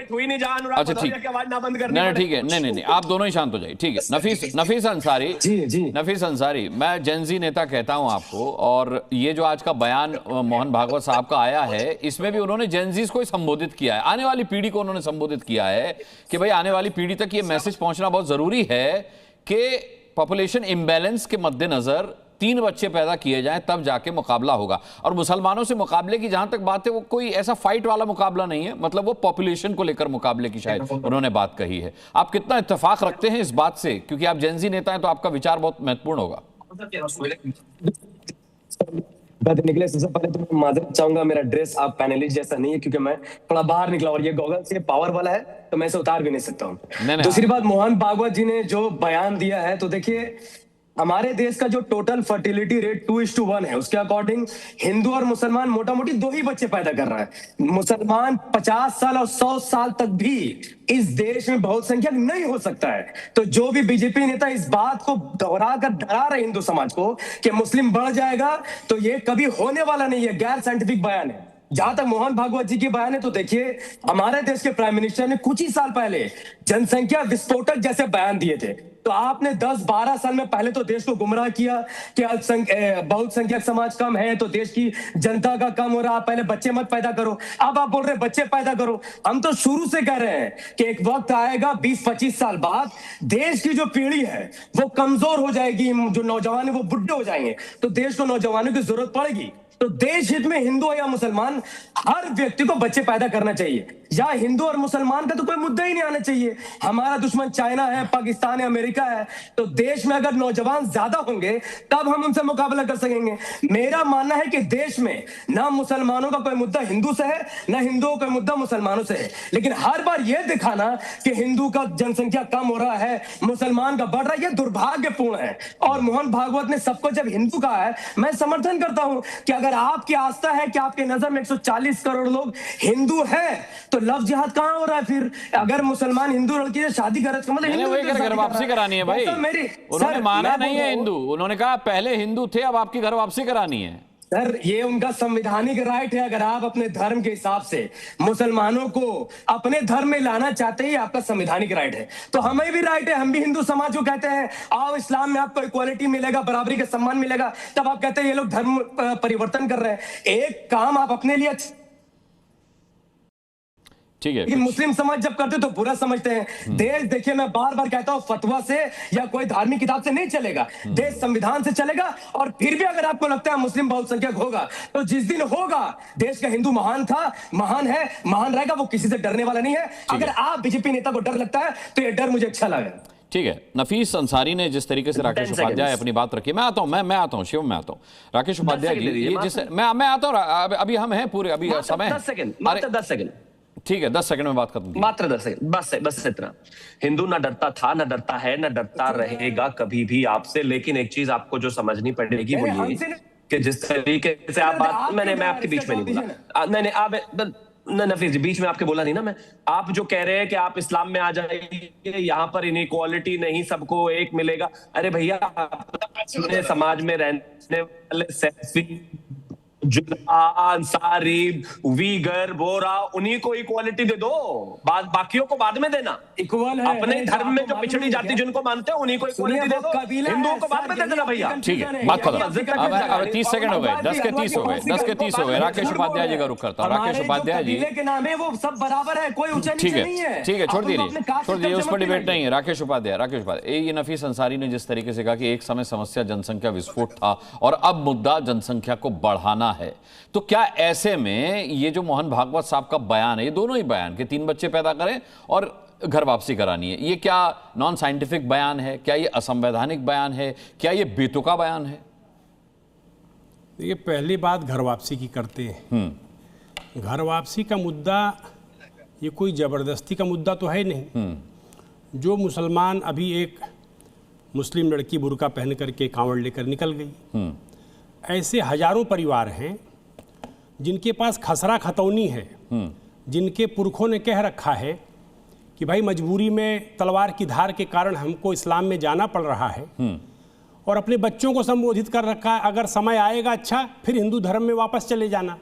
अच्छा ठीक है, ठीक है। नहीं, आप दोनों ही शांत हो जाइए। ठीक है, नफीस अंसारी जी, नफीस अंसारी, मैं जेनजी नेता कहता हूं आपको, और ये जो आज का बयान मोहन भागवत साहब का आया है, इसमें भी उन्होंने जेनजीज को ही संबोधित किया है, आने वाली पीढ़ी को उन्होंने संबोधित किया है कि भाई आने वाली पीढ़ी तक ये मैसेज पहुंचना बहुत जरूरी है कि पॉपुलेशन इम्बैलेंस के मद्देनजर 3 बच्चे पैदा किए जाएं, तब जाके मुकाबला होगा। और मुसलमानों से मुकाबले की जहां तक बात है, वो कोई ऐसा फाइट वाला मुकाबला नहीं है, मतलब वो पॉपुलेशन को लेकर मुकाबले की शायद उन्होंने बात कही है। आप कितना इत्तेफाक रखते हैं इस बात से, क्योंकि आप जेनजी नेता हैं तो आपका विचार बहुत महत्वपूर्ण होगा। निकले सबसे पहले तो मैं माजरत चाहूंगा, मेरा ड्रेस आप पैनलिस्ट जैसा नहीं है, क्योंकि मैं थोड़ा बाहर निकला और ये गॉगल्स ये पावर वाला है तो मैं इसे उतार भी नहीं सकता हूँ। दूसरी बात, मोहन भागवत जी ने जो बयान दिया है, तो देखिए हमारे देश का जो टोटल फर्टिलिटी रेट 2:1 है, उसके अकॉर्डिंग हिंदू और मुसलमान मोटा मोटी 2 ही बच्चे पैदा कर रहा है। मुसलमान 50 साल और 100 साल तक भी इस देश में बहुसंख्यक नहीं हो सकता है। तो जो भी बीजेपी नेता इस बात को दोहरा कर डरा रहे हिंदू समाज को कि मुस्लिम बढ़ जाएगा, तो ये कभी होने वाला नहीं है, गैर साइंटिफिक बयान है। जहां तक मोहन भागवत जी की बयान है, तो देखिए हमारे देश के प्राइम मिनिस्टर ने कुछ ही साल पहले जनसंख्या विस्फोटक जैसे बयान दिए थे। तो आपने 10-12 साल में पहले तो देश को गुमराह किया कि बहुसंख्यक समाज कम है तो देश की जनता का कम हो रहा, पहले बच्चे मत पैदा करो। अब आप बोल रहे बच्चे पैदा करो। हम तो शुरू से कह रहे हैं कि एक वक्त आएगा 20-25 साल बाद देश की जो पीढ़ी है वो कमजोर हो जाएगी, जो नौजवान है वो बुढ़े हो जाएंगे, तो देश को नौजवानों की जरूरत पड़ेगी। तो देश हित में हिंदू या मुसलमान, हर व्यक्ति को बच्चे पैदा करना चाहिए। या हिंदू और मुसलमान का तो कोई मुद्दा ही नहीं आना चाहिए। हमारा दुश्मन चाइना है, पाकिस्तान है, अमेरिका है, तो देश में अगर नौजवान ज्यादा होंगे तब हम उनसे मुकाबला कर सकेंगे। मेरा मानना है कि देश में ना मुसलमानों का कोई मुद्दा हिंदू से है, ना हिंदुओं का मुद्दा मुसलमानों से है। लेकिन हर बार यह दिखाना कि हिंदू का जनसंख्या कम हो रहा है, मुसलमान का बढ़ रहा है, यह दुर्भाग्यपूर्ण है। और मोहन भागवत ने सबको जब हिंदू कहा है, मैं समर्थन करता हूं कि अगर आपकी आस्था है कि आपके नजर में 140 करोड़ लोग हिंदू हैं, तो लव जिहाद कहां हो रहा है फिर? अगर मुसलमान हिंदू लड़की से शादी करे तो मतलब हिंदू घर वापसी करानी है भाई। उन्होंने माना नहीं है हिंदू, उन्होंने कहा पहले हिंदू थे अब आपकी घर वापसी करानी है। सर ये उनका संवैधानिक राइट है। अगर आप अपने धर्म के हिसाब से मुसलमानों को अपने धर्म में लाना चाहते हैं, आपका संवैधानिक राइट है, तो हमें भी राइट है। हम भी हिंदू समाज को कहते हैं आओ इस्लाम में आपको इक्वालिटी मिलेगा, बराबरी का सम्मान मिलेगा। तब आप कहते हैं ये लोग धर्म परिवर्तन कर रहे हैं। एक काम आप अपने लिए ठीक है, लेकिन मुस्लिम समाज जब करते तो बुरा समझते हैं। देश देखिए, मैं बार बार कहता हूं, फतवा से या कोई धार्मिक किताब से नहीं चलेगा, देश संविधान से चलेगा। और फिर भी अगर आपको लगता है मुस्लिम बहुसंख्यक होगा, तो जिस दिन होगा देश का हिंदू महान था, महान है, महान रहेगा, वो किसी से डरने वाला नहीं है। अगर आप बीजेपी नेता को डर लगता है तो ये डर मुझे अच्छा लगा। ठीक है, नफीस अंसारी ने जिस तरीके से राकेश उपाध्याय अपनी बात रखी, मैं आता हूं शिव, मैं आता हूं राकेश उपाध्याय जी, ये जिस मैं आता हूं, अभी हम हैं पूरे, अभी समय 10 सेकंड ठीक है, 10 सेकंड में बात खत्म, मात्र 10 सेकंड, बस इतना। हिंदू ना डरता था, ना डरता है, ना डरता रहेगा कभी भी आपसे। लेकिन एक चीज आपको जो समझनी पड़ेगी वो ये कि जिस तरीके से आप बात, मैं आपके बीच में नहीं बोला, नहीं आप नफीस जी बीच में आपके बोला नहीं ना मैं। आप जो कह रहे हैं कि आप इस्लाम में आ जाइए, यहाँ पर इनइक्वालिटी नहीं, सबको एक मिलेगा। अरे भैया, अपने समाज में रहने वाले सैफी, अंसारी, वीगर, बोरा, उन्हीं को इक्वालिटी दे दो, बाकियों को बाद में देना। इक्वल है अपने धर्म में जो पिछड़ी जाति जिनको मानते हैं उन्हीं को इक्वालिटी दे दो, हिंदुओं को बाद में दे देना भैया। ठीक है, बात खत्म। अब 30 सेकंड हो गए, 10 के 30 हो गए। राकेश उपाध्याय जी का रुख करता हूं। राकेश उपाध्याय जी के नाम है वो सब बराबर है, कोई ऊंचा नीचा नहीं है। ठीक है, छोड़ दीजिए, उस पर डिबेट नहीं है। राकेश उपाध्याय, ये नफीस अंसारी ने जिस तरीके से कहा कि एक समय समस्या जनसंख्या विस्फोट था और अब मुद्दा जनसंख्या को बढ़ाना है, तो क्या ऐसे में ये जो मोहन भागवत साहब का बयान है, ये दोनों ही बयान कि 3 बच्चे पैदा करें और घर वापसी करानी है, ये क्या नॉन साइंटिफिक बयान है? क्या ये असंवैधानिक बयान है? क्या ये बेतुका बयान है? देखिए, पहली बात घर वापसी की करते हैं। घर वापसी का मुद्दा ये कोई जबरदस्ती का मुद्दा तो है नहीं। जो मुसलमान, अभी एक मुस्लिम लड़की बुर्का पहन करके कांवड़ लेकर निकल गई, ऐसे हजारों परिवार हैं जिनके पास खसरा खतौनी है, जिनके पुरखों ने कह रखा है कि भाई मजबूरी में तलवार की धार के कारण हमको इस्लाम में जाना पड़ रहा है, और अपने बच्चों को संबोधित कर रखा है अगर समय आएगा अच्छा फिर हिंदू धर्म में वापस चले जाना।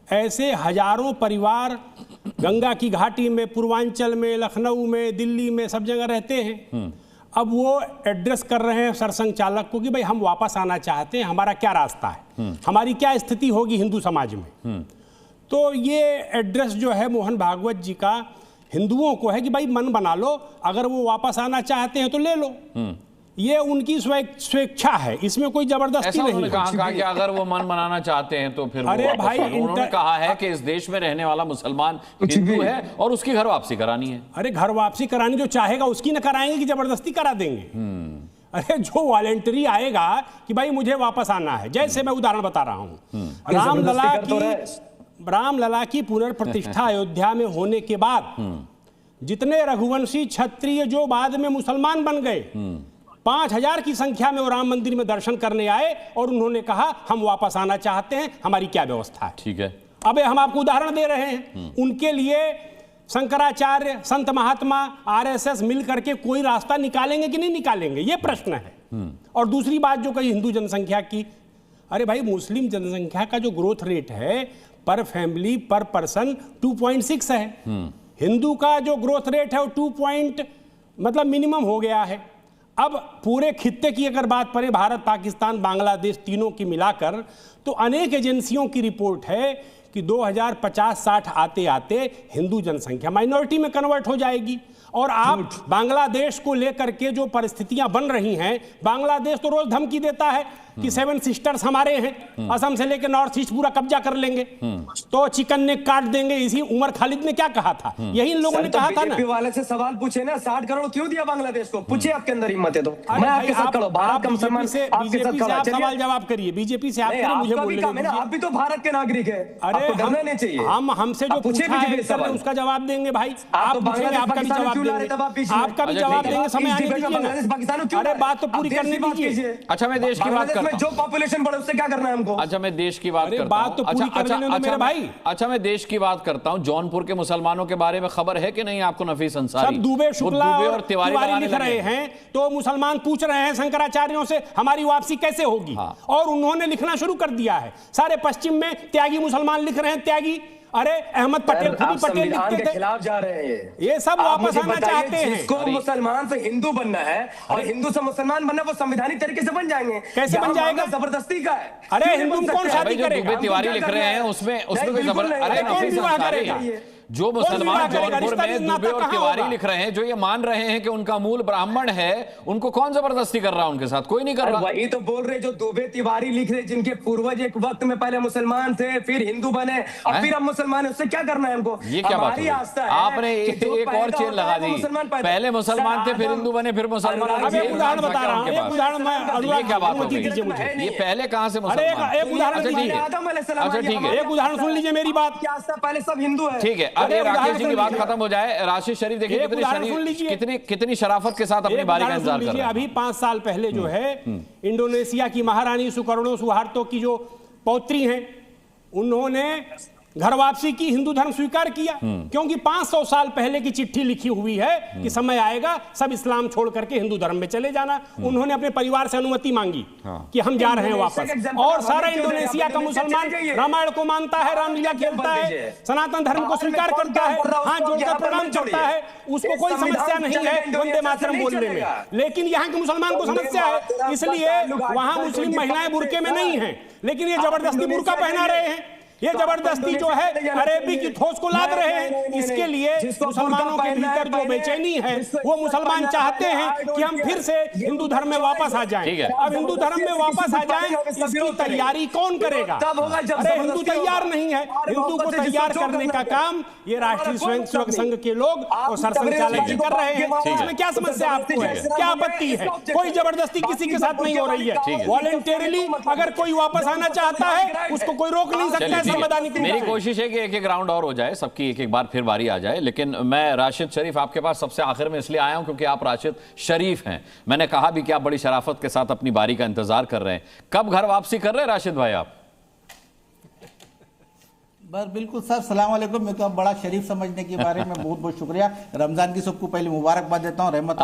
ऐसे हजारों परिवार गंगा की घाटी में, पूर्वांचल में, लखनऊ में, दिल्ली में, सब जगह रहते हैं। अब वो एड्रेस कर रहे हैं सरसंघ चालक को कि भाई हम वापस आना चाहते हैं, हमारा क्या रास्ता है, हमारी क्या स्थिति होगी हिंदू समाज में। तो ये एड्रेस जो है मोहन भागवत जी का हिंदुओं को है कि भाई मन बना लो, अगर वो वापस आना चाहते हैं तो ले लो। ये उनकी स्वेच्छा है, इसमें कोई जबरदस्ती नहीं है। कहा कि अगर वो मन बनाना चाहते हैं तो फिर अरे भाई, उन्होंने कहा है कि इस देश में रहने वाला मुसलमान हिंदू है और उसकी घर वापसी करानी है। अरे घर वापसी करानी जो चाहेगा उसकी ना कराएंगे कि जबरदस्ती करा देंगे। अरे जो वॉलेंटरी आएगा कि भाई मुझे वापस आना है, जैसे मैं उदाहरण बता रहा हूँ, रामलला की पुनर्प्रतिष्ठा अयोध्या में होने के बाद जितने रघुवंशी क्षत्रिय जो बाद में मुसलमान बन गए, 5000 की संख्या में वो राम मंदिर में दर्शन करने आए और उन्होंने कहा हम वापस आना चाहते हैं, हमारी क्या व्यवस्था है। ठीक है, अबे हम आपको उदाहरण दे रहे हैं। उनके लिए शंकराचार्य, संत महात्मा, आरएसएस मिल करके कोई रास्ता निकालेंगे कि नहीं निकालेंगे, ये प्रश्न है। और दूसरी बात जो कही हिंदू जनसंख्या की, अरे भाई मुस्लिम जनसंख्या का जो ग्रोथ रेट है पर फैमिली पर पर्सन 2.6 है। हिंदू का जो ग्रोथ रेट है वो 2 मतलब मिनिमम हो गया है। अब पूरे खित्ते की अगर बात करें, भारत, पाकिस्तान, बांग्लादेश तीनों की मिलाकर, तो अनेक एजेंसियों की रिपोर्ट है कि 2050-60 आते आते हिंदू जनसंख्या माइनॉरिटी में कन्वर्ट हो जाएगी। और आप बांग्लादेश को लेकर के जो परिस्थितियां बन रही हैं, बांग्लादेश तो रोज धमकी देता है कि 7 सिस्टर्स हमारे हैं, असम से लेकर नॉर्थ ईस्ट पूरा कब्जा कर लेंगे, तो चिकन ने काट देंगे। इसी उमर खालिद ने क्या कहा था, यही इन लोगों ने कहा था ना। वाले से सवाल पूछे ना, 60 करोड़ क्यों दिया बांग्लादेश को, पूछे आपके अंदर हिम्मत है तो मैं आपके साथ खड़ा हूं। भारत का मुसलमान आपके साथ खड़ा है, सवाल जवाब करिए, बीजेपी से आप करें, मुझे बोलने दीजिए। आप भी तो भारत के नागरिक है, आपको डरना नहीं चाहिए। हम हमसे जो पूछा है सर, उसका जवाब देंगे भाई। आप पूछेंगे, आपका भी जवाब देंगे, आपका भी जवाब देंगे, समय आने दीजिए ना। अरे बात तो पूरी करने दीजिए। अच्छा मैं देश की बात करता हूं, जो पॉपुलेशन बढ़े उससे क्या करना है हमको। अच्छा मैं देश की बात करता हूं, बात तो पूरी करने दो मेरे भाई। अच्छा मैं देश की बात करता हूं, जौनपुर के मुसलमानों के बारे में खबर है कि नहीं आपको नफीस अंसारी? सब दुबे, शुक्ला और तिवारी लिख रहे हैं, तो मुसलमान पूछ रहे हैं शंकराचार्यों से हमारी वापसी कैसे होगी, और उन्होंने लिखना शुरू कर दिया है। सारे पश्चिम में त्यागी मुसलमान लिख रहे हैं, त्यागी। अरे अहमद पटेल, खुद ही पटेल लिखते थे, खिलाफ जा रहे हैं ये सब वापस आना चाहते हैं। जिसको मुसलमान से हिंदू बनना है और हिंदू से मुसलमान बनना, वो संवैधानिक तरीके से बन जाएंगे। कैसे बन जाएगा? जबरदस्ती का है। अरे हिंदू कौन शादी करेगा? तिवारी लिख रहे हैं उसमें कोई जबरदस्ती? अरे कौन विवाह करेगा? जो मुसलमान जौनपुर में दुबे और तिवारी लिख रहे हैं, जो ये मान रहे हैं कि उनका मूल ब्राह्मण है, उनको कौन जबरदस्ती कर रहा है उनके साथ? कोई नहीं कर रहा। वही तो बोल रहे जो दुबे तिवारी लिख रहे, जिनके पूर्वज एक वक्त में पहले मुसलमान थे, फिर हिंदू बने और फिर हम मुसलमान है, उससे क्या करना है हमको? ये क्या बात है? आपने एक और चेन लगा दी, पहले मुसलमान थे, फिर हिंदू बने, फिर मुसलमान। उदाहरण बता रहा हूँ, एक उदाहरण मैं, क्या बात दीजिए मुझे, ये पहले कहाँ से मुसलमान? एक उदाहरण दीजिए। अच्छा ठीक है, एक उदाहरण सुन लीजिए मेरी बात। पहले सब हिंदू है, ठीक है। अरे राकेश जी बात खत्म हो जाए, राशिद शरीफ देखिए कितनी शराफत के साथ अपनी बारी का इंतजार कर रहे हैं। अभी 5 साल पहले जो है इंडोनेशिया की महारानी सुकर्णो सुहार्तो की जो पौत्री हैं, उन्होंने घर वापसी की, हिंदू धर्म स्वीकार किया, क्योंकि 500 साल पहले की चिट्ठी लिखी हुई है कि समय आएगा सब इस्लाम छोड़ करके हिंदू धर्म में चले जाना। उन्होंने अपने परिवार से अनुमति मांगी कि हम जा रहे हैं वापस। और सारा इंडोनेशिया का मुसलमान रामायण को मानता है, रामलीला खेलता है, सनातन धर्म को स्वीकार करता है, हाथ जोड़कर प्रणाम करता है, उसको कोई समस्या नहीं है वंदे मातरम बोलने में। लेकिन यहाँ के मुसलमान को समस्या है, इसलिए वहां मुस्लिम महिलाएं बुर्के में नहीं है, लेकिन ये जबरदस्ती बुर्का पहना रहे हैं। ये जबरदस्ती जो है अरेबी की ठोस को लाद रहे हैं। इसके लिए मुसलमानों के भीतर जो बेचैनी है, वो मुसलमान चाहते हैं कि हम फिर से हिंदू धर्म में वापस आ जाएं। अब हिंदू धर्म में वापस आ जाएं, इसकी तैयारी कौन करेगा? अरे हिंदू तैयार नहीं है। हिंदू को तैयार करने का काम ये राष्ट्रीय स्वयंसेवक संघ के लोग और सरसंघचालक जी कर रहे हैं। इसमें क्या समस्या आपको है? क्या आपत्ति है? कोई जबरदस्ती किसी के साथ नहीं हो रही है। वॉलंटरीली अगर कोई वापस आना चाहता है, उसको कोई रोक नहीं सकता। मेरी कोशिश है कि एक राउंड और हो जाए, सबकी एक बार फिर बारी आ जाए। लेकिन मैं राशिद शरीफ आपके पास सबसे आखिर में इसलिए आया हूं क्योंकि आप राशिद शरीफ हैं। मैंने कहा भी कि आप बड़ी शराफत के साथ अपनी बारी का इंतजार कर रहे हैं। कब घर वापसी कर रहे हैं राशिद भाई आप? बस बिल्कुल सर, सलाम वालेकुम। मैं तो अब बड़ा शरीफ समझने के बारे में बहुत बहुत शुक्रिया। रमजान की सबको पहले मुबारकबाद देता हूँ। रहमत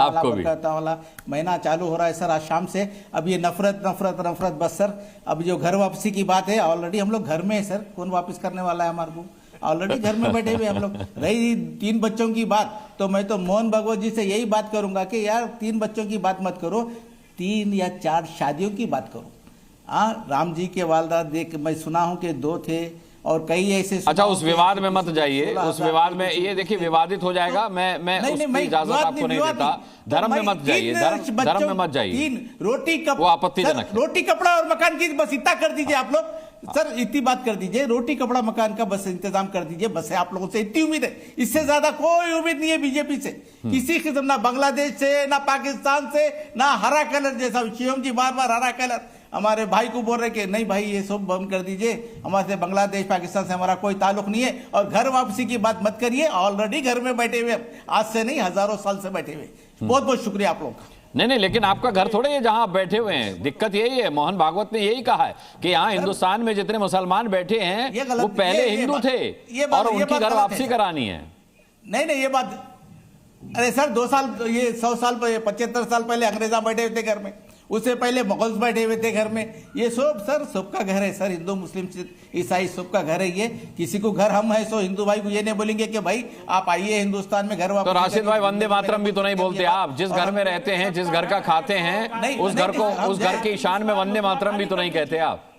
वाला महीना चालू हो रहा है सर आज शाम से। अब ये नफरत नफरत नफरत बस सर, अब जो घर वापसी की बात है, ऑलरेडी हम लोग घर में है सर। कौन वापस करने वाला है हमारे को? ऑलरेडी घर में बैठे हुए हम लोग। रही 3 बच्चों की बात, तो मैं तो मोहन भागवत जी से यही बात करूंगा कि यार 3 बच्चों की बात मत करो, 3 या 4 शादियों की बात करो। हाँ, राम जी के वालदा देख मैं सुना हूँ कि 2 थे और कई ऐसे। अच्छा उस विवाद में मत जाइए, उस विवाद में ये देखिए विवादित हो जाएगा। मैं उसकी इजाजत आपको नहीं देता। धर्म में मत जाइए, धर्म में मत जाइए। रोटी वो आपत्तिजनक, रोटी कपड़ा और मकान की बस इतना कर दीजिए आप लोग सर, इतनी बात कर दीजिए। रोटी कपड़ा मकान का बस इंतजाम कर दीजिए, बस है आप लोगों से इतनी उम्मीद है। इससे ज्यादा कोई उम्मीद नहीं है बीजेपी से, किसी किस्म, ना बांग्लादेश से, ना पाकिस्तान से, ना हरा कलर जैसा। शिवम जी बार बार हरा कलर हमारे भाई को बोल रहे कि नहीं भाई ये सब बंद कर दीजिए, हमारे से बांग्लादेश पाकिस्तान से हमारा कोई ताल्लुक नहीं है। और घर वापसी की बात मत करिए, ऑलरेडी घर में बैठे हुए, आज से नहीं हजारों साल से बैठे हुए। बहुत बहुत शुक्रिया आप लोग का। नहीं, लेकिन आपका घर थोड़े है जहां आप बैठे हुए हैं। दिक्कत यही है, मोहन भागवत ने यही कहा है कि यहाँ हिंदुस्तान में जितने मुसलमान बैठे हैं वो पहले हिंदू थे और उनकी घर वापसी करानी है। नहीं, ये बात, अरे सर 2 साल, ये 100 साल, 75 साल पहले अंग्रेजा बैठे हुए थे घर में, उससे पहले मुगल्स बैठे हुए थे घर में। ये सब सर सबका घर है सर, हिंदू मुस्लिम ईसाई सबका घर है। ये किसी को घर हम है सो हिंदू भाई को ये नहीं बोलेंगे कि भाई आप आइए हिंदुस्तान में घर वापस। तो राशिद भाई वंदे मातरम भी तो नहीं बोलते आप, जिस घर में रहते हैं, जिस घर का खाते हैं, उस घर के ईशान में वंदे मातरम भी तो नहीं कहते आप।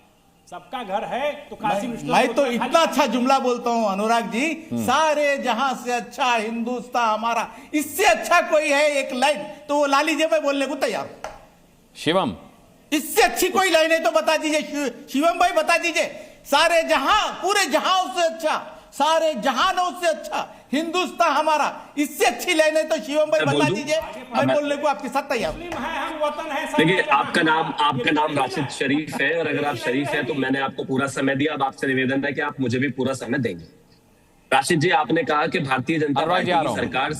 सबका घर है तो काशी मैं तो इतना अच्छा जुमला बोलता हूँ अनुराग जी, सारे जहां से अच्छा हिंदुस्तान हमारा, इससे अच्छा कोई है एक लाइन तो वो ला लीजिए, मैं बोलने को तैयार। शिवम, इससे अच्छी कोई लाइन है तो बता दीजिए शिवम भाई, बता दीजिए। सारे जहां, पूरे जहां से अच्छा, सारे जहानों से अच्छा हिंदुस्तान हमारा, इससे अच्छी लाइन है तो शिवम भाई बता दीजिए, मैं बोलने को आपके साथ तैयार। देखिए, आपका नाम राशिद शरीफ है, और अगर आप शरीफ हैं तो मैंने आपको पूरा समय दिया। अब आपसे निवेदन है कि आप मुझे भी पूरा समय देंगे। राशिद जी, आपने कहा कि भारतीय जनता पार्टी की सरकार,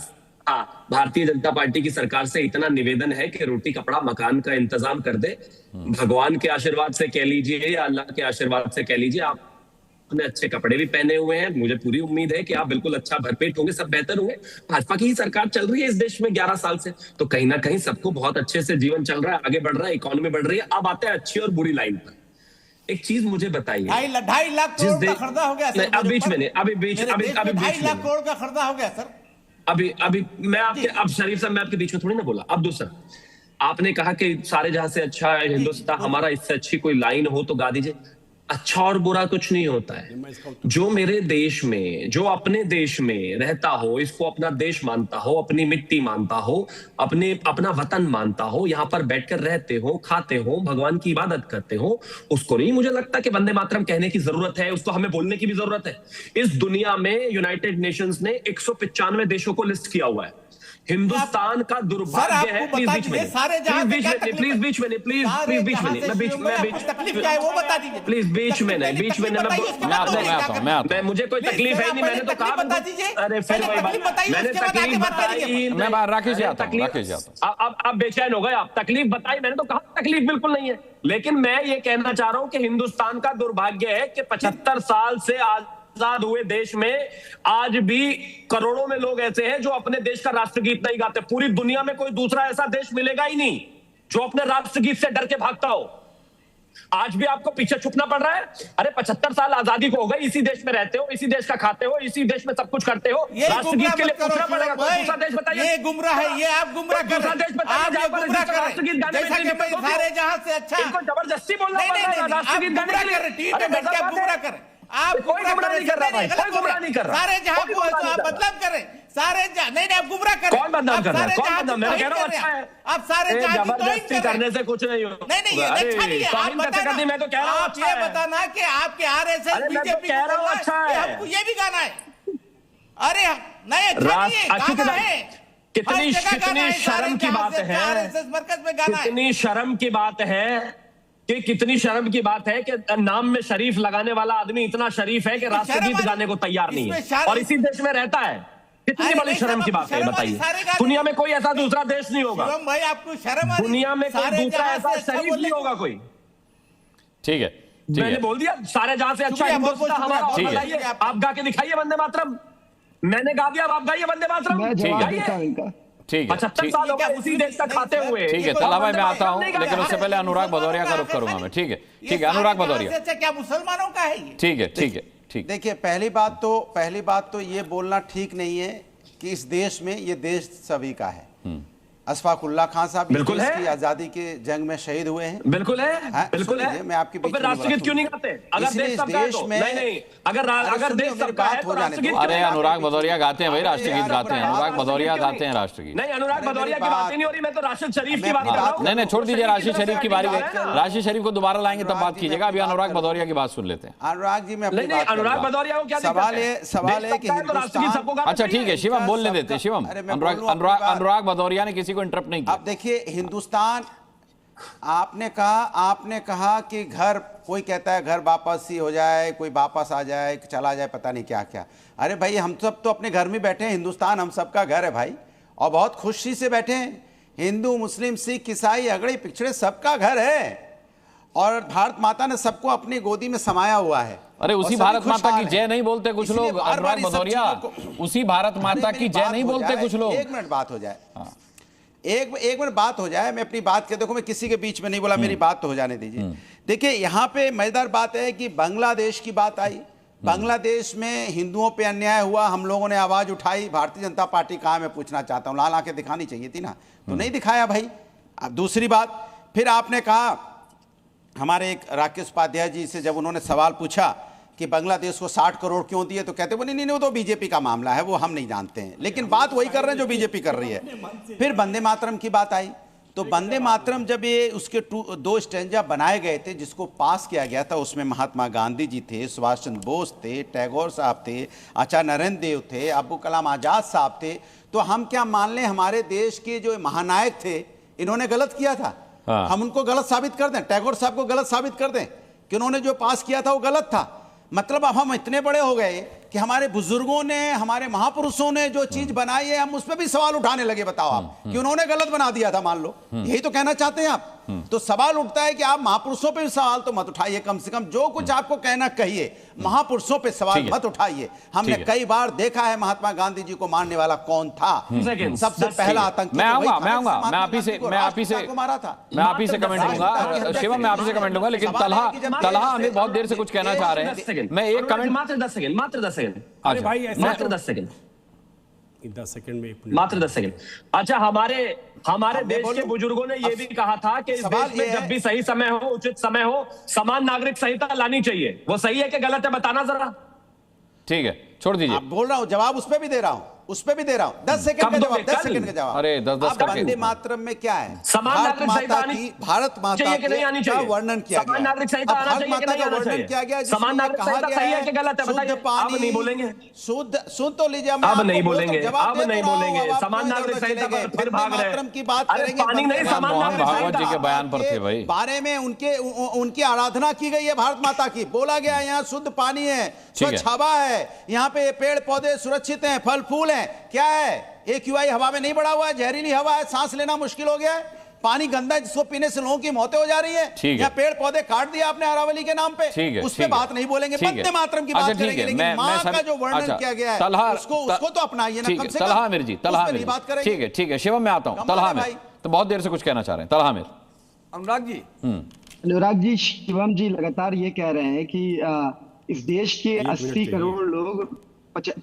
भारतीय जनता पार्टी की सरकार से इतना निवेदन है कि रोटी कपड़ा मकान का इंतजाम कर दे। भगवान के आशीर्वाद से कह लीजिए या अल्लाह के आशीर्वाद से कह लीजिए, आपने अच्छे कपड़े भी पहने हुए हैं। मुझे पूरी उम्मीद है कि आप बिल्कुल अच्छा भरपेट होंगे, सब बेहतर होंगे। भाजपा की ही सरकार चल रही है इस देश में 11 साल से, तो कहीं ना कहीं सबको बहुत अच्छे से जीवन चल रहा है, आगे बढ़ रहा है, इकोनॉमी बढ़ रही है। अब आते हैं अच्छी और बुरी लाइन पर। एक चीज मुझे बताइए, 2.5 लाख करोड़ का खर्चा हो गया सर, अब बीच में नहीं, अभी बीच 2.5 लाख करोड़ का खर्चा हो गया सर। अभी मैं आपके, अब शरीफ साहब मैं आपके बीच में थोड़ी ना बोला। अब दूसरा, आपने कहा कि सारे जहां से अच्छा है हिंदुस्तान हमारा, इससे अच्छी कोई लाइन हो तो गा दीजिए। अच्छा और बुरा कुछ नहीं होता है। जो मेरे देश में, जो अपने देश में रहता हो, इसको अपना देश मानता हो, अपनी मिट्टी मानता हो, अपना वतन मानता हो, यहाँ पर बैठकर रहते हो, खाते हो, भगवान की इबादत करते हो, उसको नहीं मुझे लगता कि वंदे मातरम कहने की जरूरत है, उसको हमें बोलने की भी जरूरत है। इस दुनिया में यूनाइटेड नेशंस ने 195 देशों को लिस्ट किया हुआ है। हिंदुस्तान का दुर्भाग्य है, प्लीज बीच में, प्लीज बीच में, मुझे कोई तकलीफ है नहीं, मैंने तो कहा, अरे फिर वही बात, मैंने तकलीफ बताई, मैं राकेश जाता हूं, अब बेचैन हो गए आप, तकलीफ बताई, मैंने तो कहा तकलीफ बिल्कुल नहीं है। लेकिन मैं ये कहना चाह रहा हूं कि हिंदुस्तान का दुर्भाग्य है कि 75 साल से आजाद हुए देश में आज भी करोड़ों में लोग ऐसे हैं जो अपने देश का राष्ट्रगीत नहीं गाते। पूरी दुनिया में कोई दूसरा ऐसा देश मिलेगा ही नहीं जो अपने राष्ट्रगीत से डर के भागता हो। आज भी आपको पीछे छुपना पड़ रहा है। अरे 75 साल आजादी को हो गए, इसी देश में रहते हो, इसी देश का खाते हो, इसी देश में सब कुछ करते हो, राष्ट्रगीत के लिए पूछना पड़ेगा। कोई दूसरा देश बताइए। ये गुमराह है, ये आप गुमराह कर रहे हैं। राष्ट्रगीत गाने में सारे जहां से अच्छा, इनको जबरदस्ती बोलना पड़ रहा है राष्ट्रगीत गाने के लिए। आप गुमराह करें, आप कोई गुमराह नहीं कर रहा भाई, कोई गुमराह नहीं कर रहा। सारे जहां को आप बदनाम करें, सारे नहीं आप गुमराह करें। कौन बदनाम कर रहा है? कौन बदनाम? मैं कह रहा हूं अच्छा है। आप सारे जहां की जबरदस्ती करने से कुछ नहीं हो। नहीं ये अच्छा नहीं है। आप बताना, मैं तो कह रहा हूं आप ये बताना कि आपके आरएसएस बीजेपी कह रहा हूं अच्छा है, हमको ये भी गाना है। अरे नहीं अच्छा नहीं है, कितनी शर्म की बात है, आरएसएस मरकज में गाना है। कितनी शर्म की बात है कि कितनी शर्म की बात है कि नाम में शरीफ लगाने वाला आदमी इतना शरीफ है कि राष्ट्रगीत गाने को तैयार नहीं है और इसी देश में रहता है। कितनी बड़ी शर्म की बात है बताइए। दुनिया में कोई ऐसा दूसरा देश नहीं होगा भाई, आपको शर्म, दुनिया में कोई दूसरा ऐसा शरीफ नहीं होगा कोई। ठीक है, मैंने बोल दिया सारे जहां से अच्छा हिंदुस्तान हमारा। बताइए, आप गा के दिखाइए वंदे मातरम। मैंने गा दिया, आप गाइए वंदे मातरम। ठीक है, 75 साल हो गए उसी देश का खाते हुए। ठीक है, तला भाई मैं आता हूं, लेकिन उससे पहले अनुराग भदौरिया का रुख करूंगा मैं। ठीक है, अनुराग भदौरिया। क्या मुसलमानों का है? ठीक है। देखिए, पहली बात तो ये बोलना ठीक नहीं है कि इस देश में ये देश सभी का है। अशफाकुल्लाह खान साहब बिल्कुल है, की आजादी के जंग में शहीद हुए हैं। बिल्कुल है, बिल्कुल है। मैं आपके बीच में राष्ट्रगीत क्यों नहीं गाते? अगर देश सबका है तो नहीं, अगर देश सबका है तो राष्ट्रगीत। अरे अनुराग भदौरिया गाते हैं भाई, राष्ट्रगीत गाते हैं। अनुराग भदौरिया गाते हैं राष्ट्रगीत। नहीं, अनुराग भदौरिया की बात ही नहीं हो रही, मैं तो राशिद शरीफ की बात कर रहा हूं। नहीं, छोड़ दीजिए राशिद शरीफ की बारी। राशिद शरीफ को दोबारा लाएंगे तब बात कीजिएगा, अभी अनुराग भदौरिया की बात सुन लेते हैं। अनुराग जी में अनुराग भदौरिया को क्या सवाल है कि अच्छा ठीक है, शिवम बोलने देते। शिवम, अनुराग भदौरिया ने किसी को इंटरप्ट नहीं किया। देखिए, हिंदुस्तान, आपने कहा कि घर, कोई कहता है घर वापस ही हो जाए, कोई वापस आ जाए, चला जाए, पता नहीं क्या क्या। अरे भाई, हम सब तो अपने घर में बैठे हैं, हिंदुस्तान हम सबका घर है भाई, और बहुत खुशी से बैठे हैं। हिंदू, मुस्लिम, सिख, ईसाई, अगड़े पिछड़े सबका घर है और भारत माता ने सबको अपनी गोदी में समाया हुआ है। अरे उसी भारत माता की जय नहीं बोलते कुछ लोग, अनुराग भदौरिया, उसी भारत माता की जय नहीं बोलते कुछ लोग। एक मिनट बात हो जाए, एक मिनट बात हो जाए, मैं अपनी बात के, देखो मैं किसी के बीच में नहीं बोला, मेरी बात तो हो जाने दीजिए। देखिए यहाँ पे मजेदार बात है कि बांग्लादेश की बात आई, बांग्लादेश में हिंदुओं पे अन्याय हुआ, हम लोगों ने आवाज उठाई, भारतीय जनता पार्टी कहाँ, मैं पूछना चाहता हूँ, लाल आंखें दिखानी चाहिए थी ना, तो नहीं दिखाया भाई। अब दूसरी बात, फिर आपने कहा, हमारे एक राकेश उपाध्याय जी से जब उन्होंने सवाल पूछा कि बांग्लादेश को 60 करोड़ क्यों दिए, तो कहते नहीं वो तो बीजेपी का मामला है, वो हम नहीं जानते हैं, लेकिन बात वही कर रहे हैं जो बीजेपी कर रही है। फिर वंदे मातरम की बात आई, तो वंदे मातरम जब ये उसके 2 स्टैंजा बनाए गए थे जिसको पास किया गया था, उसमें महात्मा गांधी जी थे, सुभाष चंद्र बोस थे, टैगोर साहब थे, आचार्य नरेंद्र देव थे, अब्दुल कलाम आजाद साहब थे, तो हम क्या मान लें हमारे देश के जो महानायक थे इन्होंने गलत किया था? हम उनको गलत साबित कर दें, टैगोर साहब को गलत साबित कर दें कि उन्होंने जो पास किया था वो गलत था? मतलब अब हम इतने बड़े हो गए कि हमारे बुजुर्गों ने, हमारे महापुरुषों ने जो चीज बनाई है, हम उस पर भी सवाल उठाने लगे। बताओ आप कि उन्होंने गलत बना दिया था, मान लो, यही तो कहना चाहते हैं आप? तो सवाल उठता है कि आप महापुरुषों पे भी सवाल तो मत उठाइए, कम से कम जो कुछ आपको कहना कहिए, महापुरुषों पे सवाल मत उठाइए। हमने कई बार देखा है महात्मा गांधी जी को मारने वाला कौन था, सबसे पहला आतंकी। मैं आऊंगा मैं आप ही से कमेंट लूंगा, शिवम मैं आपसे कमेंट लूंगा, लेकिन तलहा हमें बहुत देर से कुछ कहना चाह रहे हैं। मैं एक कमेंट, मात्र 10 सेकंड, मात्र 10 सेकंड, अरे भाई मात्र 10 सेकंड, 10 सेकंड में, मात्र 10 सेकंड। अच्छा, हमारे देश के बुजुर्गों ने यह भी कहा था कि इस देश में जब भी सही समय हो, उचित समय हो, समान नागरिक संहिता लानी चाहिए। वो सही है कि गलत है, बताना जरा। ठीक है, छोड़ दीजिए। बोल रहा हूं, जवाब उस पर भी दे रहा हूं, उस पे भी दे रहा हूं। 10 सेकंड का जवाब, 10 सेकंड का जवाब। अरे 10 वंदे मातरम में क्या है? समान नागरिक संहिता भारत माता का वर्णन किया गया, समान नागरिक संहिता आना चाहिए कि नहीं आना चाहिए? किया गया, समान नागरिक संहिता सही है कि गलत है, बताइए। अब नहीं बोलेंगे, सुन तो लीजिए, अब नहीं बोलेंगे, अब नहीं बोलेंगे। समान नागरिक संहिता पर फिर भाग रहे हैं की बात करेंगे। पानी नहीं, समान नागरिक भागवत जी के बयान पर थे भाई, बारे में उनकी आराधना की गई है भारत माता की। बोला गया यहाँ शुद्ध पानी है, स्वच्छ हवा है, यहाँ पे पेड़ पौधे सुरक्षित हैं, फल फूल हैं। क्या है? AQI हवा में नहीं बढ़ा हुआ है, जहरीली हवा है, सांस लेना मुश्किल हो गया है, पानी गंदा है जिसको पीने से लोगों की मौतें हो जा रही है। या पेड़ पौधे काट दिया आपने अरावली के नाम पे, उस पे बात नहीं बोलेंगे। वंदे मातरम की बात करेंगे, लेकिन मां का जो वर्णन किया गया है उसको तो अपनाइए ना, कम से कम। तलहा आमिर जी, तलहा आमिर, ठीक है शिवम मैं आता हूं। तलहा आमिर तो बहुत देर से कुछ कहना चाह रहे हैं। तलहा आमिर। अनुराग जी, शिवम जी लगातार ये कह रहे हैं कि इस देश के 80 करोड़ लोग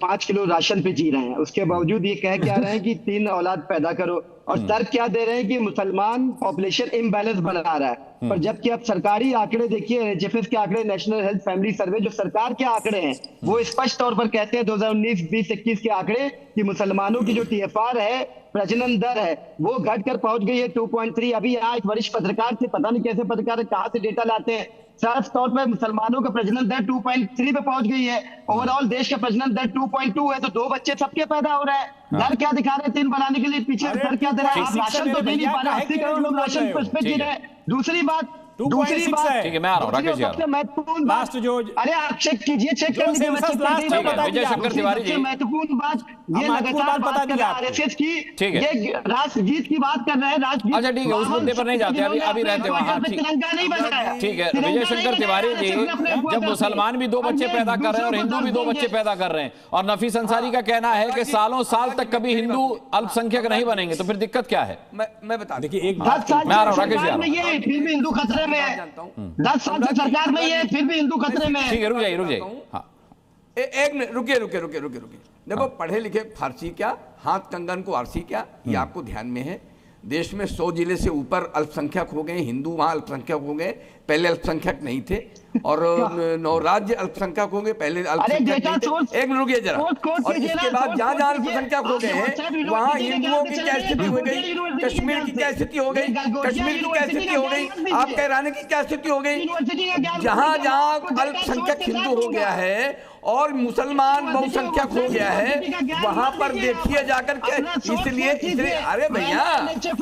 5 किलो राशन पे जी रहे हैं, उसके बावजूद ये कह के आ रहे हैं कि 3 औलाद पैदा करो, और तर्क क्या दे रहे हैं कि मुसलमान पॉपुलेशन इम्बैलेंस बना रहा है। पर जबकि अब सरकारी आंकड़े देखिए, NHFS के आंकड़े, नेशनल हेल्थ फैमिली सर्वे, जो सरकार के आंकड़े हैं वो स्पष्ट तौर पर कहते हैं 2019, 20, 21 के आंकड़े कि मुसलमानों की जो TFR है, प्रजनन दर है, वो घटकर पहुंच गई है 2.3। अभी यहाँ एक वरिष्ठ पत्रकार से, पता नहीं कैसे पत्रकार कहाँ से डेटा लाते हैं, साफ तौर पर मुसलमानों का प्रजनन दर 2.3 पे पहुंच गई है। ओवरऑल देश का प्रजनन दर 2.2 है, तो 2 बच्चे सबके पैदा हो रहे हैं। दर क्या दिखा रहे हैं 3 बनाने के लिए? पीछे दर क्या दे रहा है? आप राशन तो दे नहीं पा रहे, 80 करोड़ लोग राशन पे जी रहे हैं। दूसरी बात, ठीक है मैं आ रहा हूं, राकेश जी सबसे महत्वपूर्ण बात जो, अरे आप चेक कीजिए, चेक करने के विजय शंकर तिवारी जी, महत्वपूर्ण बात ये लगातार बात कर रहे हैं RSS की, ये राष्ट्रगीत की बात कर रहे हैं, राष्ट्रगीत। अच्छा ठीक है, उस मुद्दे पर नहीं जाते, अभी रहते वहां। तिरंगा नहीं बनाया, ठीक है विजय शंकर तिवारी जी, जब मुसलमान भी 2 बच्चे पैदा कर रहे हैं और हिंदू भी 2 बच्चे पैदा कर रहे हैं, और नफीस अंसारी का कहना है कि सालों साल तक कभी हिंदू अल्पसंख्यक नहीं बनेंगे, तो फिर दिक्कत क्या है? मैं बता, देखिए एक मैं आ रहा हूं, राकेश जी फिर भी हिंदू खतरे में है। 10 साल से सरकार में है, फिर भी हिंदू खतरे में है। ठीक है, रुक जाइए। हाँ, एक मिनट रुकिए। देखो, पढ़े लिखे फारसी क्या, हाथ कंगन को आरसी क्या, ये आपको ध्यान में है। देश में 100 जिले से ऊपर अल्पसंख्यक हो गए, हिंदू वहां अल्पसंख्यक हो गए, पहले अल्पसंख्यक नहीं थे, और 9 राज्य अल्पसंख्यक हो गए, पहले अल्पसंख्यक नहीं थे। एक मिनट रुकिए जरा। और इसके बाद जहां जहां अल्पसंख्यक हो गए हैं वहां हिंदुओं की क्या स्थिति हो गई, कश्मीर की क्या स्थिति हो गई, कश्मीर की क्या स्थिति हो गई, आप कहराने की क्या स्थिति हो गई। जहां जहां अल्पसंख्यक हिंदू हो गया है और मुसलमान बहुसंख्यक हो गया है, वहां पर देखिए जाकर के। इसलिए अरे भैया,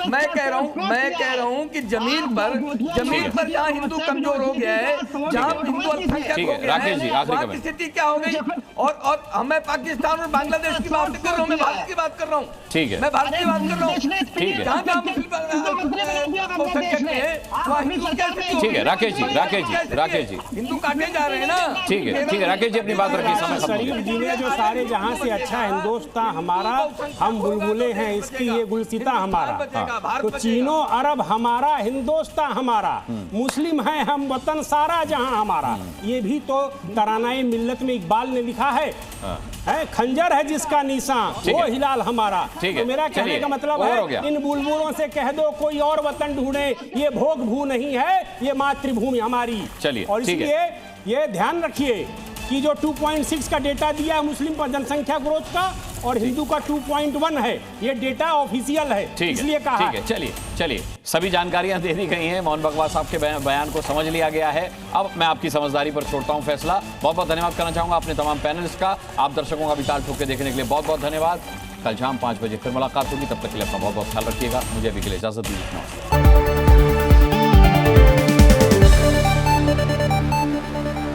मैं कह रहा हूं कि जमीन पर जहां हिंदू हिंदू कमजोर हो गया है, जहाँ हिंदू अल्पसंख्यक हो गया है, वहाँ की स्थिति क्या हो गई? और हमें पाकिस्तान और बांग्लादेश की बात कर रहा हूँ, मैं भारत की बात कर रहा हूँ। ठीक है, मैं भारत की बात कर रहा हूँ। ठीक है, जहाँ जहाँ मुस्लिम अल्पसंख्यक है वहाँ हिंदू कैसे? ठीक है राकेश जी, हिंदू काटे जा रहे हैं ना। ठीक है राकेश जी, अपनी बात रखिए, समय खत्म हो शरीफ गया। जी ने जो सारे जहां से अच्छा हिंदुस्तान हमारा, हम बुलबुले हैं इसकी ये गुलसिता हमारा, तो चीनो अरब हमारा, हिंदुस्तान हमारा, मुस्लिम है हम वतन सारा जहां हमारा, ये भी तो तरानाए मिल्लत में इकबाल ने लिखा है। खंजर है जिसका निशान वो हिलाल हमारा। तो मेरा कहने का मतलब है, इन बुलबुलों से कह दो कोई और वतन ढूंढे, ये भोग भू नहीं है, ये मातृभूमि हमारी। चलिए, और इसलिए ये ध्यान रखिए कि जो 2.6 का डेटा दिया है मुस्लिम पर जनसंख्या ग्रोथ का, और हिंदू का 2.1 है, ये डेटा ऑफिशियल है, इसलिए कहा। ठीक है, चलिए सभी जानकारियां दे दी गई हैं, मोहन बकवास साहब के बयान को समझ लिया गया है। अब मैं आपकी समझदारी पर छोड़ता हूं फैसला। बहुत बहुत धन्यवाद करना चाहूंगा अपने तमाम पैनलिस्ट का, आप दर्शकों का भी ताल ठोक के देखने के लिए बहुत बहुत धन्यवाद। कल शाम 5 बजे फिर मुलाकात होगी, तब तक के लिए अपना बहुत बहुत ख्याल रखिएगा। मुझे अभी के लिए इजाजत दीजिए।